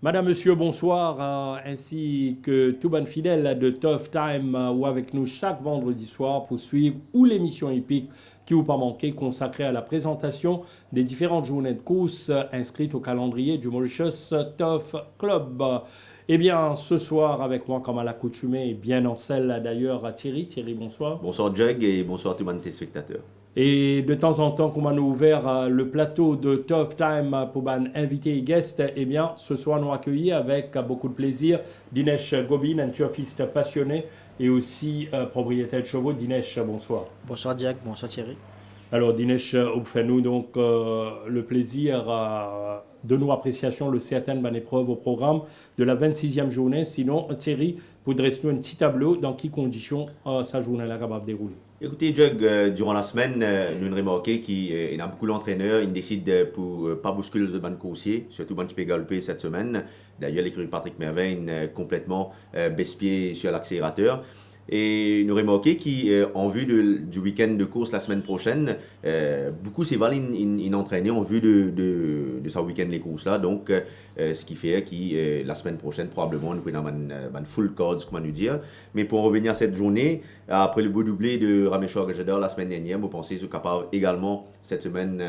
Madame, Monsieur, bonsoir, ainsi que tout bon fidèle de Tough Time, ou avec nous chaque vendredi soir pour suivre ou l'émission épique qui vous pas manquer, consacrée à la présentation des différentes journées de course inscrites au calendrier du Mauritius Tough Club. Eh bien, ce soir, avec moi, comme à l'accoutumée, et bien en selle d'ailleurs, Thierry. Thierry, bonsoir. Bonsoir Jug et bonsoir à tous les téléspectateurs. Et de temps en temps, comme on a ouvert le plateau de Tough Time pour un invité et guest, eh bien, ce soir, nous accueillons avec beaucoup de plaisir Dinesh Gobin, un turfiste passionné et aussi propriétaire de chevaux. Dinesh, bonsoir. Bonsoir Jack, bonsoir Thierry. Alors Dinesh, faites-nous donc le plaisir de nos appréciations, le certaines bonnes épreuves au programme de la 26e journée. Sinon, Thierry, vous dressez-nous un petit tableau dans quelles conditions sa journée-là va dérouler. Écoutez Jug, durant la semaine, nous avons remarqué qu'il y a beaucoup d'entraîneurs, ils décident pour pas bousculer le ban coursier, surtout ban qui peut galoper cette semaine. D'ailleurs, l'écurie Patrick Merveille complètement baisse-pied sur l'accélérateur. Et nous avons remarqué qu'en vue du week-end de course la semaine prochaine, beaucoup c'est ils entraîné en vue de ce week-end les courses là. Donc, ce qui fait que la semaine prochaine, probablement, nous pouvons avoir une full cards, comment nous dire. Mais pour en revenir à cette journée, après le beau doublé de Rameshwar Gajadhar la semaine dernière, vous pensez qu'ils sont capables également cette semaine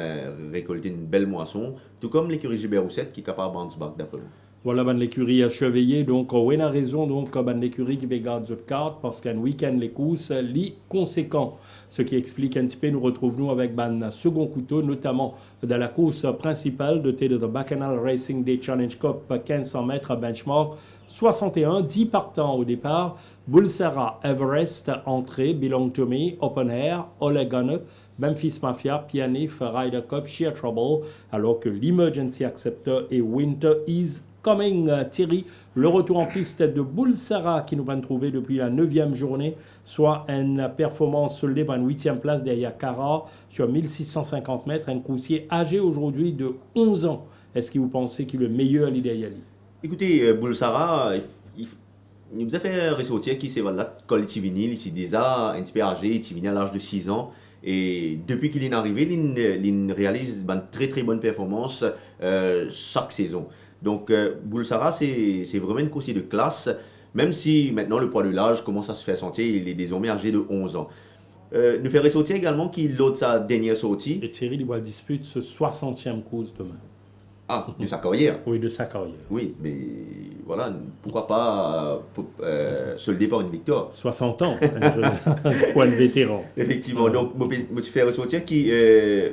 récolter une belle moisson, tout comme l'écurie Gilbert Roussette qui est capable de bounce back d'après vous. Voilà, ben, l'écurie a surveillé. Donc, on a raison. Donc, ben, l'écurie qui va garder cette carte parce qu'un week-end, les courses, les conséquents. Ce qui explique un petit peu, nous retrouvons avec ben, second couteau, notamment dans la course principale de The Bacchanal Racing Day Challenge Cup 1500 mètres benchmark 61, 10 partants au départ. Bulsara, Everest, entrée, Belong to Me, Open Air, Olegano, Memphis Mafia, Pianif, Ryder Cup, Sheer Trouble, alors que l'Emergency Acceptor et Winter is Coming. Thierry, le retour en piste de Bulsara qui nous va trouver depuis la 9e journée, soit une performance soldée par une 8e place derrière Cara sur 1650 mètres, un coursier âgé aujourd'hui de 11 ans. Est-ce que vous pensez qu'il est le meilleur leader Yali? Écoutez, Bulsara, il nous a fait ressortir qui c'est là, quand il vinyle, il s'est déjà un petit peu âgé, il vinyle à l'âge de 6 ans. Et depuis qu'il est arrivé, il réalise une très très bonne performance chaque saison. Donc, Bulsara, c'est vraiment une course de classe, même si maintenant le poids de l'âge commence à se faire sentir, il est désormais âgé de 11 ans. Nous fait ressortir également qu'il l'a de sa dernière sortie. Et Thierry, il dispute ce 60e course demain. Ah, de sa carrière. Oui, de sa carrière. Oui, mais voilà, pourquoi pas solder par une victoire. 60 ans, un point de vétéran. Effectivement, donc je me suis fait ressortir qui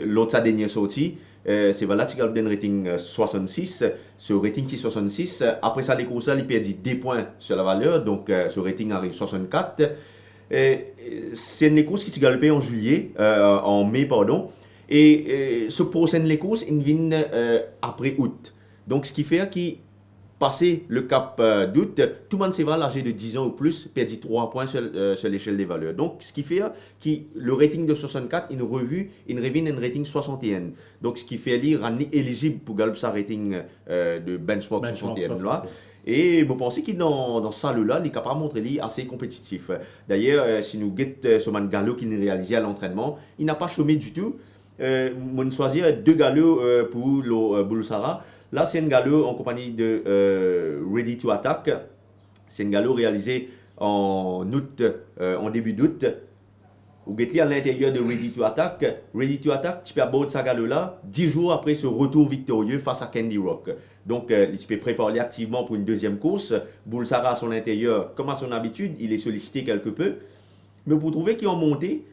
l'autre sa dernière sortie, c'est voilà, tu as un rating 66, ce rating qui est 66, après ça les courses il perd 10 points sur la valeur, donc ce rating arrive 64. C'est une course qui s'est galopée en mai, pardon. Et ce prochaine les courses, il vient après août. Donc, ce qui fait qu'il passé le cap d'août, tout le monde s'est âgé de 10 ans ou plus, perdit 3 points sur l'échelle des valeurs. Donc, ce qui fait que le rating de 64, il revient un rating 61. Donc, ce qui fait qu'il est éligible pour gagner sa rating de benchmark 61 là. Et je pense qu'il dans ce salle-là, il est capable de montrer qu'il est assez compétitif. D'ailleurs, si nous guettons ce galop qu'il a réalisé à l'entraînement, il n'a pas chômé du tout. On choisit 2 galops pour le Bulsara. Là, c'est un galop en compagnie de Ready to Attack. C'est un galop réalisé en début d'août. Vous êtes à l'intérieur de Ready to Attack. Ready to Attack, tu peux aborder ce galop-là 10 jours après ce retour victorieux face à Candy Rock. Donc, il peut préparer activement pour une deuxième course. Bulsara à son intérieur, comme à son habitude, il est sollicité quelque peu. Mais vous trouvez qu'il est en montée.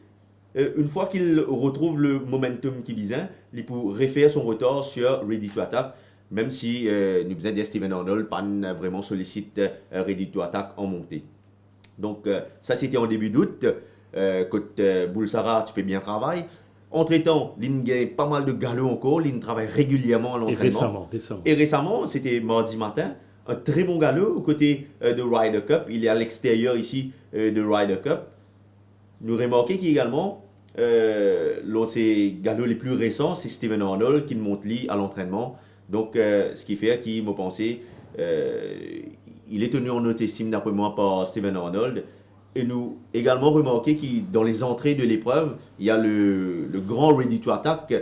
Une fois qu'il retrouve le momentum qu'il vise, il peut refaire son retard sur Ready to Attack, même si nous besoin de Steven Arnold pas vraiment sollicite Ready to Attack en montée. Donc ça c'était en début d'août. Côté Bulsara, tu peux bien travailler. Entre-temps, il gagne pas mal de galops encore, il travaille régulièrement à l'entraînement. Et récemment, c'était mardi matin, un très bon galop aux côtés de Ryder Cup. Il est à l'extérieur ici de Ryder Cup. Nous remarquons qu'également, l'un des galops les plus récents, c'est Steven Arnold qui monte lui à l'entraînement. Donc, ce qui fait qu'il m'a pensé, il est tenu en haute estime d'après moi par Steven Arnold. Et nous également remarqué que dans les entrées de l'épreuve, il y a le grand Ready to Attack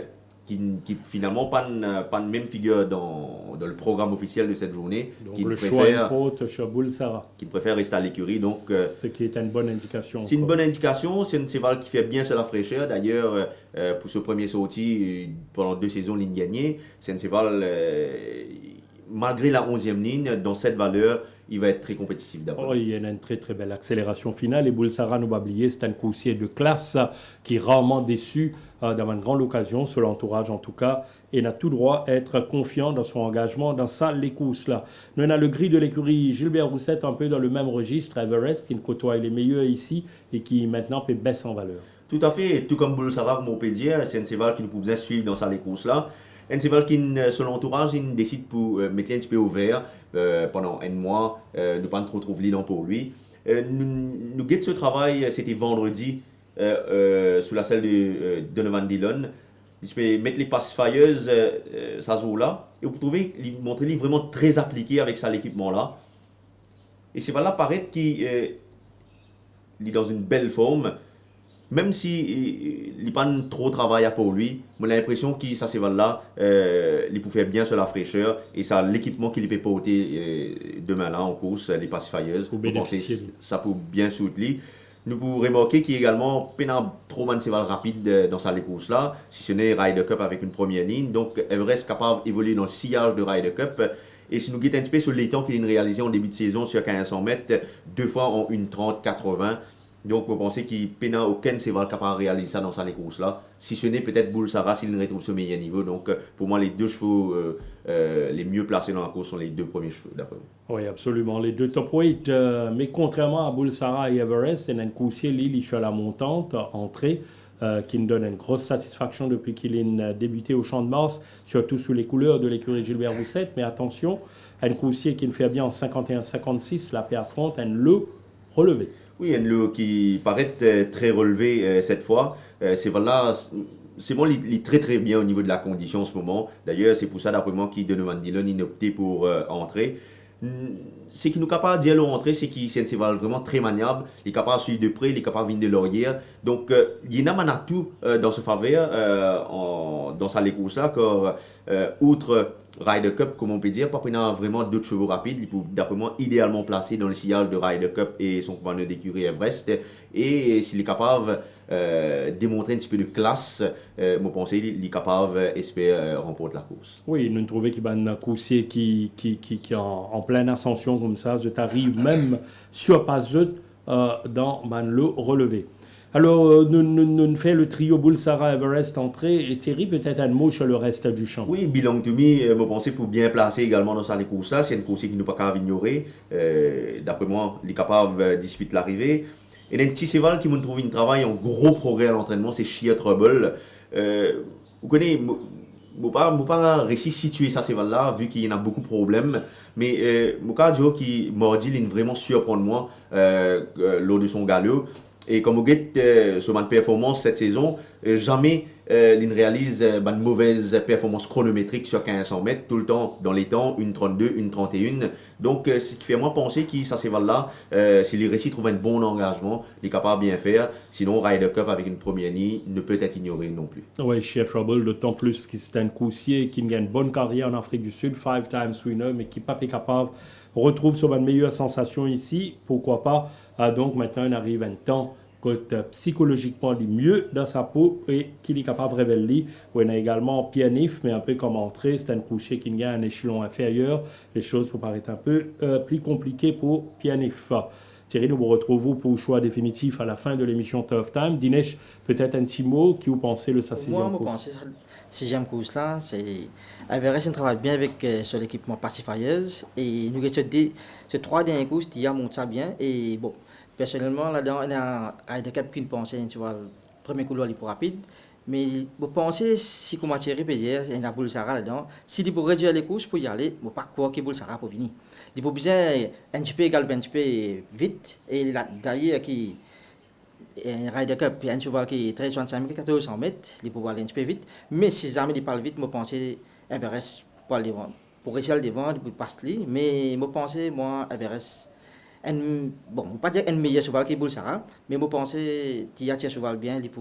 qui finalement pas de même figure dans le programme officiel de cette journée. Donc Qui le choix importe sur Bulsara. Qui préfère rester à l'écurie. Donc, ce qui est une bonne indication. C'est une bonne indication. C'est un cheval qui fait bien sur la fraîcheur. D'ailleurs, pour ce premier sorti, pendant 2 saisons, ligne gagnée, c'est un cheval, malgré la 11e ligne, dans cette valeur, il va être très compétitif d'abord. Oh, il y a une très très belle accélération finale et Bulsara, nous pas oublier, c'est un coursier de classe qui est rarement déçu dans une grande occasion, sur l'entourage en tout cas, et n'a tout droit à être confiant dans son engagement dans ça, les courses là. Nous avons le gris de l'écurie Gilbert Roussette un peu dans le même registre, Everest, qui ne côtoie les meilleurs ici et qui maintenant peut baisser en valeur. Tout à fait, tout comme Bulsara, comme on peut dire, c'est un cheval qui nous pouvait suivre dans ça, les courses là. Un cheval qui, son entourage, il décide pour mettre un petit peu au vert pendant un mois, ne pas trop trouver l'idée pour lui. Nous guettons ce travail, c'était vendredi, sous la salle de Donovan Dillon. Je peux mettre les pacifieuses, ça joue là, et vous pouvez montrer lui vraiment très appliqué avec ça, l'équipement là. Et c'est là paraît qu'il est dans une belle forme. Même si il n'y a pas trop de travail pour lui, j'ai l'impression que ça, c'est là, il peut faire bien sur la fraîcheur et ça, l'équipement qu'il peut porter demain là en course, les pacifieuses, ça peut bien soutenir. Nous pouvons remarquer qu'il y a également pas trop de cheval rapide dans sa course là, si ce n'est Ryder Cup avec une première ligne. Donc Everest capable d'évoluer dans le sillage de Ryder Cup. Et si nous guettons un petit peu sur les temps qu'il a réalisé en début de saison sur 1500 mètres, 2 fois en 1:30:80. Donc, vous pensez qu'il n'y a aucun cheval capable de réaliser ça dans sa course là. Si ce n'est peut-être Bulsara s'il retrouve ce meilleur niveau. Donc, pour moi, les 2 chevaux les mieux placés dans la course sont les 2 premiers chevaux, d'après moi. Oui, absolument. Les 2 top weight. Mais contrairement à Bulsara et Everest, c'est un coursier, il est sur la montante, entrée, qui nous donne une grosse satisfaction depuis qu'il a débuté au Champ de Mars, surtout sous les couleurs de l'écurie Gilbert Roussette. Mais attention, un coursier qui nous fait bien en 51-56, la paire affronte un lot relevé. Oui, un lot qui paraît très relevé cette fois. C'est voilà, c'est bon, il est très très bien au niveau de la condition en ce moment. D'ailleurs, c'est pour ça, d'après moi, qu'il Donovan Dillon il a opté pour entrer. Ce qui nous est capable de dire l'entrée, c'est qu'il c'est un cheval vraiment très maniable. Il est capable de suivre de près, il est capable de venir de l'arrière. Donc, il y en a tout dans ce faveur, dans sa course là, car outre Ryder Cup, comme on peut dire, parce qu'il a vraiment d'autres chevaux rapides. Il peut, d'après moi, idéalement placé dans le sillage de Ryder Cup et son compagnon d'écurie Everest. Et s'il est capable de démontrer un petit peu de classe, je pense qu'il est capable d'espérer remporter la course. Oui, nous trouvons qu'il y a un coursier qui est en pleine ascension comme ça, je t'arrive même sur pas dans le relevé. Alors, nous faisons le trio Bulsara Everest entrée et Thierry, peut-être un mot sur le reste du champ. Oui, Belong to Me, je pense pour bien placer également dans cette course-là. C'est une course qui ne peut pas ignorer. D'après moi, il est capable de disputer l'arrivée. Et un petit cheval qui me trouve un travail en gros progrès à l'entraînement, c'est Sheer Trouble. Vous connaissez, je ne peux pas réussir à situer ça cheval-là, vu qu'il y en a beaucoup de problèmes. Mais je dis qu'il m'a dit qu'il est vraiment surprendre moi lors de son galop. Et comme vous voyez, sur ma performance cette saison, jamais il réalise une mauvaise performance chronométrique sur 1500 mètres, tout le temps dans les temps, 1:32, 1:31. Donc, ce qui fait moi penser que ça cheval-là, s'il réussit à trouver un bon engagement, il est capable de bien faire. Sinon, Ryder Cup avec une première ligne ne peut être ignoré non plus. Oui, Sheer Trouble, d'autant plus que c'est un coursier qui a une bonne carrière en Afrique du Sud, 5-time winner, mais qui n'est pas capable retrouve sur une meilleure sensation ici, pourquoi pas. Donc maintenant, il arrive un temps que psychologiquement il est mieux dans sa peau et qu'il est capable de révéler. On a également Pianif, mais un peu comme entrée, c'est un coursier qui gagne un échelon inférieur. Les choses peuvent paraître un peu plus compliquées pour Pianif. Thierry, nous vous retrouvons pour le choix définitif à la fin de l'émission Tough Time. Dinesh, peut-être un petit mot qui vous pensez de sa sixième course? Moi, je pense que sixième course là, c'est Everest travaille bien avec sur l'équipement pacifieuse et nous avons ces 3 dernières courses qui montent ça bien et bon, personnellement là-dedans, on a Ryder Cup qui pense tu vois le premier couloir est plus rapide. Mais vous pensez, si comme Thierry peut dire, il y a Bulsara là-dedans, s'il peut réduire les courses pour y aller, vous ne pas croire que Bulsara pour venir. Il faut besoin un petit peu égal, un petit peu vite. Et d'ailleurs, qui un Ryder Cup, un cheval qui est 1365 1400 mètres, il faut aller un petit peu vite. Mais si jamais il parle vite, je pense Everest pour aller devant. Pour réussir le devant, il peut passer. Mais je pense, moi, Everest, bon, je ne pas dire un meilleur cheval que Bulsara, mais je pense qu'il y a un cheval bien, il peut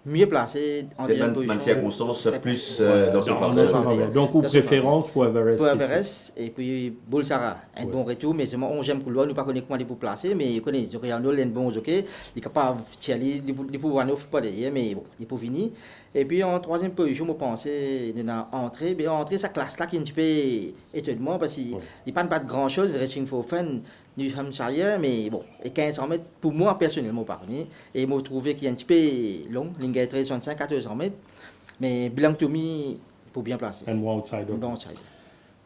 mieux placé en Peut-être deuxième dans une position. circonstance C'est- plus dans ce Dans faveur. ce faveur. Donc, ou Dans ce préférence pour Everest. Pour ici. Everest et puis Bolsara, un bon retour, mais c'est mon 11e couloir, nous ne connaissons pas comment il pour placer, mais il connaît, il y a un bon ok, il est capable de aller, il peut aller pas derrière, mais bon, il peut venir. Et puis en troisième position, je pensais dans entrée, mais entrée, sa classe là qui est un petit peu étonnement parce qu'il n'y a pas de grand chose, Racing for Fun, New Hampshire, mais bon, et 1500 mètres, pour moi personnellement, par contre, et je me trouvais qu'il est un petit peu long, il est 1365, 1400 mètres, mais Blanc Tommy, pour bien placer. Un bon outsider. Un bon outsider.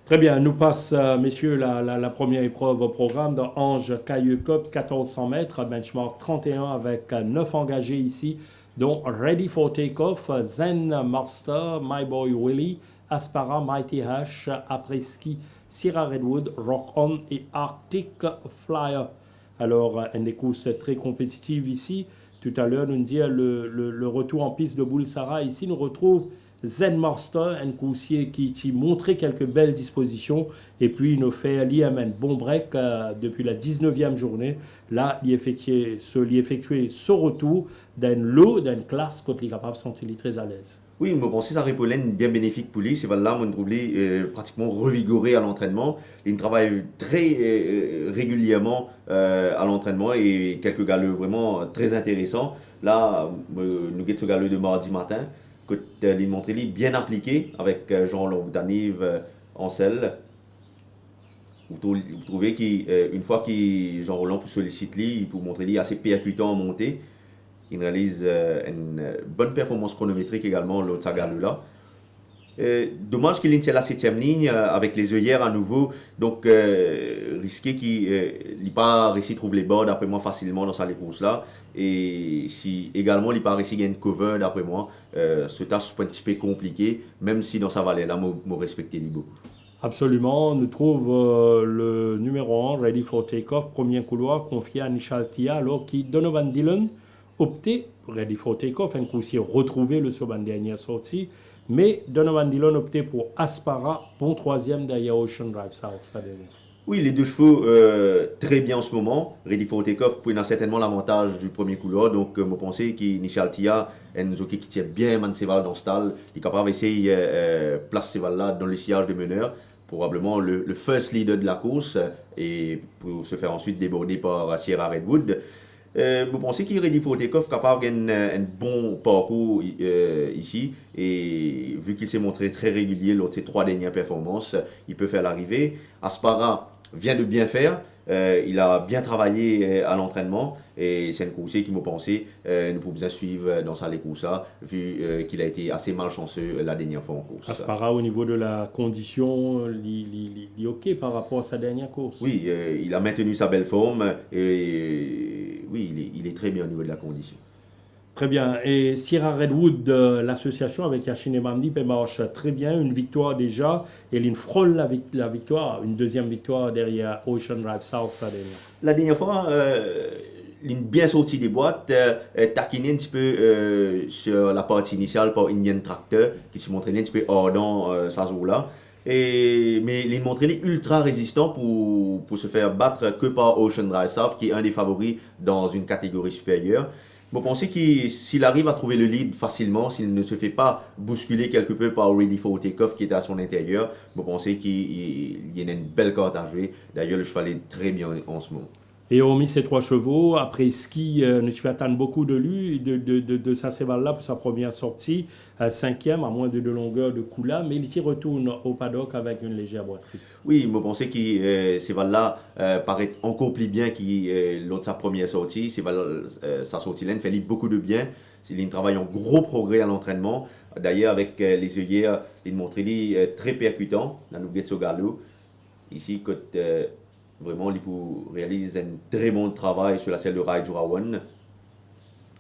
Très bien, nous passe, messieurs, la première épreuve au programme de Ange Cailleux Cup, 1400 mètres, benchmark 31 avec 9 engagés ici, dont Ready for Takeoff, Zen Master, My Boy Willie, Aspara, Mighty Hash, Après-Ski, Sierra Redwood, Rock On et Arctic Flyer. Alors, une des courses très compétitives ici. Tout à l'heure, nous dit le retour en piste de Bulsara. Ici, nous retrouve Zen Master, un coursier qui montrait quelques belles dispositions. Et puis, il nous fait un bon break depuis la 19e journée. Là, il effectuait ce retour d'un lot, d'une classe, quand il est capable de se sentir très à l'aise. Oui, je pense que ça répond bien bénéfique pour lui. C'est là, on trouve lui pratiquement revigoré à l'entraînement. Il travaille très régulièrement à l'entraînement et quelques galeux vraiment très intéressants. Là, nous avons ce galeux de mardi matin, que il montre lui bien impliqué avec Jean-Laurent Danive en selle. Vous trouvez qu'une fois que Jean-Roland peut solliciter lui, il peut montrer lui assez percutant en montée. Il réalise une bonne performance chronométrique également, l'autre saga-là. Dommage qu'il ait la 7e ligne avec les œillères à nouveau. Donc, risqué qu'il n'ait pas réussi à trouver les bords, d'après moi, facilement dans sa course-là. Et si également il n'a pas réussi à gagner une cover, d'après moi, ce tâche est un petit peu compliqué, même si dans sa vallée-là, je respecte beaucoup. Absolument, on nous trouve le numéro 1, Ready for Takeoff, premier couloir, confié à Nishal Tia, alors qui Donovan Dillon opté, Ready for Takeoff, un coursier retrouvé le sur la dernière sortie, mais Donovan Dillon opté pour Aspara, bon troisième derrière Ocean Drive South. Oui, les deux chevaux très bien en ce moment. Ready for Takeoff a certainement l'avantage du premier couloir. Donc, je pense que Nishal Tia, un jockey qui tient bien Manseval dans le stall, il est capable d'essayer de placer Seval-là dans le sillage de meneur. Probablement le first leader de la course et pour se faire ensuite déborder par Sierra Redwood. Vous pensez qu'il est Ready for Takeoff capable d'un bon parcours ici et vu qu'il s'est montré très régulier lors de ses 3 dernières performances, il peut faire l'arrivée. Aspara vient de bien faire, il a bien travaillé à l'entraînement et c'est un coursier qui m'a pensé nous pouvons bien suivre dans sa course vu qu'il a été assez malchanceux la dernière fois en course. Aspara au niveau de la condition, il est ok par rapport à sa dernière course. Oui, il a maintenu sa belle forme et oui, il est très bien au niveau de la condition. Très bien. Et Sierra Redwood, l'association avec Yachine Mamdi, marche très bien. Une victoire déjà. Et il frôle la victoire. Une deuxième victoire derrière Ocean Drive South. La dernière fois, il est bien sorti des boîtes, taquiné un petit peu sur la partie initiale par Indian Tractor, qui se montrait un petit peu ardent sa zone-là. Mais il est montré ultra résistant pour se faire battre que par Ocean Drive South, qui est un des favoris dans une catégorie supérieure. Je pense que s'il arrive à trouver le lead facilement, s'il ne se fait pas bousculer quelque peu par Ready for Takeoff qui était à son intérieur, je pense qu'il y a une belle carte à jouer. D'ailleurs, le cheval est très bien en ce moment. Et hormis ces 3 chevaux, après ski, ne suis attendre beaucoup de lui, de sa Seval-là pour sa première sortie, 5e à moins de 2 longueurs de Kula, mais il retourne au paddock avec une légère boiterie. Oui, je pense que Seval-là paraît encore plus bien que lors de sa première sortie. Sa sortie-là fait beaucoup de bien. Il travaille en gros progrès à l'entraînement. D'ailleurs, avec les œillères, il montre très percutant dans le Getso Gallo. Ici, vraiment, il réalise un très bon travail sur la selle de Raijurawan.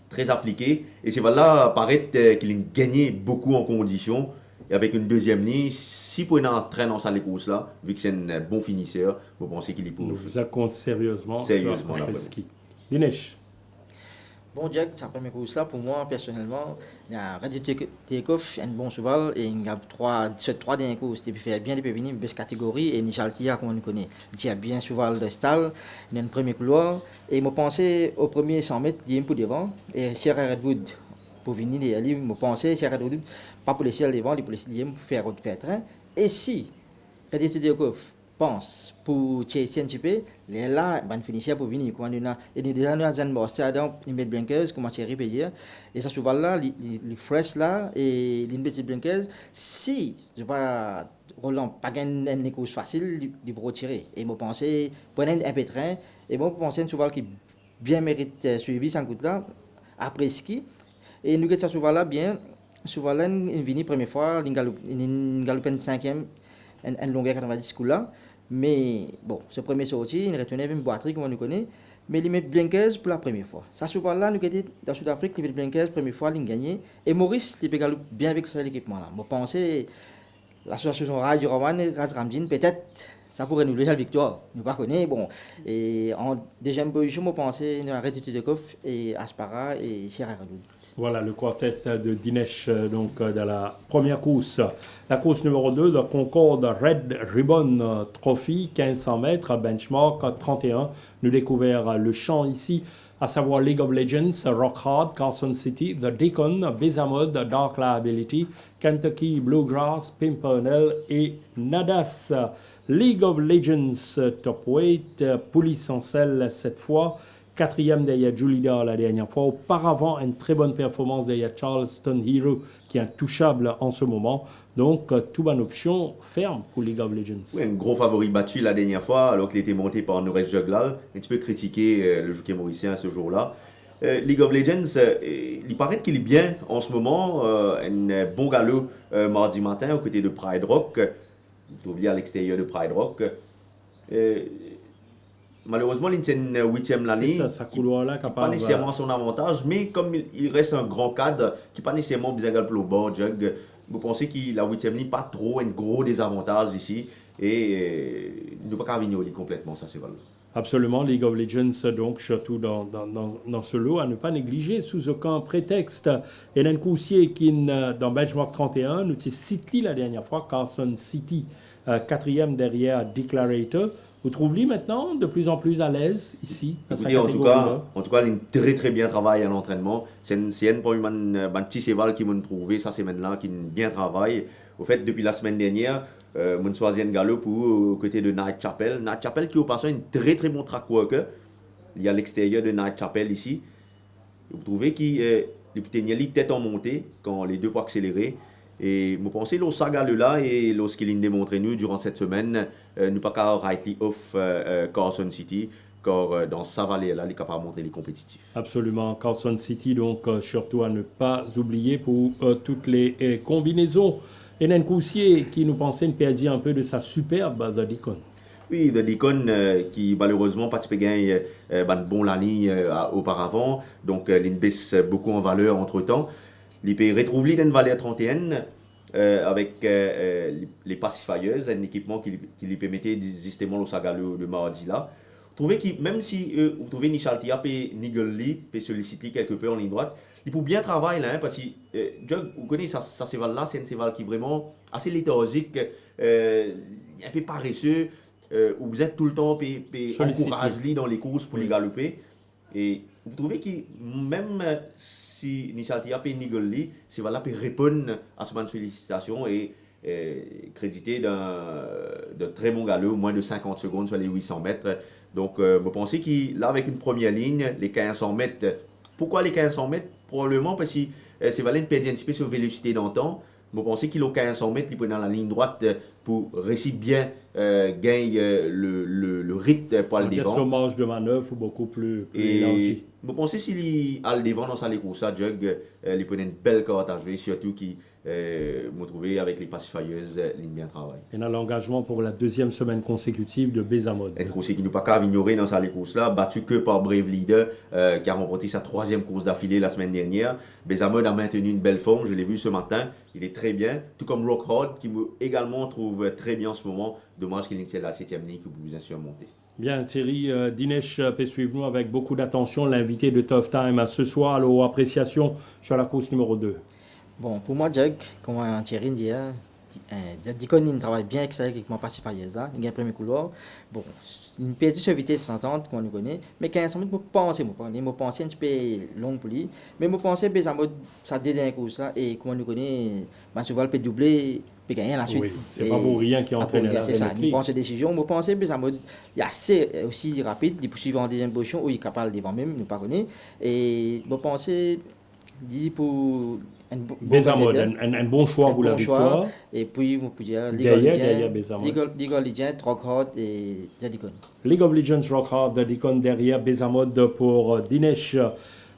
Très appliqué. Et c'est là paraît qu'il a gagné beaucoup en condition. Et avec une deuxième ligne, si pour une entraîne dans sa course là, vu que c'est un bon finisseur, vous pensez qu'il est pour. Ça compte sérieusement sur ski. Dinesh. Bon, Jack, sa première course là, pour moi, personnellement, il y a Ready Takeoff, un bon cheval, et il y a 3 dernières courses. Il fait bien des pépinis, baisse catégorie, et Nishal Tia, comme on le connaît. Il a bien cheval de stall, il a un premier couloir, et je pensais au premier 100 mètres, il est un peu devant, et Sierra Redwood, pour venir aller me penser c'est pas pour laisser devant les policiers pour faire train et si Ready to Dekov pense pour chasser un petit peu les là ban finir pour venir quand on a et déjà nous avons bossé dans les mettre blinkers comment tirer payer et ça souvent là les fresh là et les mettre blinkers si je pas Roland pas une course facile de retirer et moi penser prendre un peu train et moi penser un cheval qui bien mérite suivi sans coûte là après ski et nous ça souvent là bien souvent là il vient première fois il galopin 5e une longueur 90 coups là mais bon ce premier sorti il retournait avec une boîterie comme on nous connaît mais il met blinkers pour la première fois ça souvent là nous était dans Sud-Afrique il met blinkers première fois il gagné et Maurice il peut galoper bien avec cet équipement là moi penser l'association Radio Roman et Raz Ramzin peut-être ça pourrait nous donner la victoire nous pas connaît bon et en deuxième position moi penser nous arrêté Tudekov et Aspara et Sierra Redoute. Voilà le quartet de Dinesh donc dans la première course. La course numéro 2 de Concorde Red Ribbon Trophy 1500 mètres benchmark 31. Nous découvert le champ ici à savoir League of Legends, Rock Hard, Carson City, The Deacon, Bezamod, Dark Liability, Kentucky Bluegrass, Pimpernel et Nadas. League of Legends Top Weight, Police en selle cette fois, 4e derrière Julida la dernière fois. Auparavant, une très bonne performance derrière Charleston Hero qui est intouchable en ce moment. Donc, tout bonne option ferme pour League of Legends. Oui, un gros favori battu la dernière fois, alors qu'il était monté par Norès Juglal. Un petit peu critiqué le jockey mauricien ce jour-là. League of Legends, il paraît qu'il est bien en ce moment. Un bon galop mardi matin aux côtés de Pride Rock. Vous trouvez à l'extérieur de Pride Rock. Malheureusement, il est une 8e l'année. C'est ça couloir-là qui pas nécessairement son avantage, mais comme il reste un grand cadre, qui n'est pas nécessairement bien pour le bord, Jug, vous pensez que la 8e ligne pas trop un gros désavantage ici, et il ne peut pas vignoler complètement, ça c'est vrai. Absolument, League of Legends, donc surtout dans ce lot, à ne pas négliger sous aucun prétexte. Hélène Coussier qui dans Benchmark 31, nous avons cité la dernière fois, Carson City, 4e derrière Declarator. Vous trouvez maintenant de plus en plus à l'aise ici? Écoutez, en tout cas, il a très très bien travaillé à l'entraînement. C'est un petit cheval qui m'a trouvé, ça c'est maintenant qui bien travaille. Au fait, depuis la semaine dernière, mon choisi un galop aux côtés de Night Chapel. Night Chapel qui au passage un très très bon track worker. Il y a l'extérieur de Night Chapel ici. Vous trouvez qu'il est tête en montée quand les deux pas accélérer. Et je pense que lorsqu'il là et lorsqu'il a démontré nous durant cette semaine, nous pas qu'à rightly off Carson City, car dans sa vallée là, il est capable de montrer les compétitifs. Absolument, Carson City, donc surtout à ne pas oublier pour toutes les combinaisons. Hélène Coussier qui nous pensait une perdue un peu de sa superbe The Deacon. Oui, The Deacon qui malheureusement pas gagné bon la ligne auparavant, donc il baisse beaucoup en valeur entre temps. Il peut retrouver une valeur 31 avec les pacifiers, un équipement qui lui permettait justement le sagalou de mardi là. Vous trouvez que même si vous trouvez Nichaltia et Nigel peut solliciter quelque peu en ligne droite, il faut bien travailler là, parce que vous connaissez ça cheval là, c'est un cheval qui est vraiment assez léthargique, un peu paresseux, où vous êtes tout le temps encouragé dans les courses pour les galoper. Et vous trouvez que même si Nichaltia et Nigel c'est valable pour répondre à ce moment de sollicitation et crédité d'un très bon galop, moins de 50 secondes sur les 800 mètres. Donc, vous pensez qu'il là avec une première ligne, les 1500 mètres. Pourquoi les 1500 mètres? Probablement parce que c'est valable de perdre un petit peu sur vélocité dans le temps. Vous pensez qu'il a 1500 mètres, il peut dans la ligne droite pour réussir bien gagner le rythme pour le devant. Son marge de manœuvre beaucoup plus élargi. Vous pensez s'il a le devant dans sa course, Jug, il peut une belle carte à jouer, surtout qui m'a trouvé avec les pacifiers, ligne bien travail. Et dans l'engagement pour la deuxième semaine consécutive de Bezamod. Une course qui nous pas qu'à ignorer dans sa course là, battu que par Brave Leader, qui a remporté sa 3e course d'affilée la semaine dernière. Bezamod a maintenu une belle forme, je l'ai vu ce matin, il est très bien. Tout comme Rock Hard, qui également trouve très bien en ce moment. Dommage qu'il ait la 7e ligne que vous bien sûr monter. Bien, Thierry, Dinesh peut suivre nous avec beaucoup d'attention. L'invité de Tough Time ce soir, alors appréciation sur la course numéro 2. Bon, pour moi, Jack, comme Thierry dit, Dicon, il travaille bien avec ça, avec mon pacifier, ça. Il a un premier couloir. Bon, il perd sur vitesse 130, qu'on le connaît. Mais quand il je pense un petit peu long pour lui. Mais je pense que ça dédain ça. Et comme on le connaît, Cheval peut doubler, peut gagner la suite. Oui, c'est pas pour rien qu'il entraîne la c'est ça, il pense décision. Je pense que il est assez aussi rapide, il peut suivre en deuxième position, ou il est capable devant même, nous pas connaît. Et je pense qu'il pour un bon choix pour la victoire. Et puis, on peut dire League of Legends, Rockhard et Zadikon. League of Legends, Rockhard, Zadikon derrière Bezamod pour Dinesh.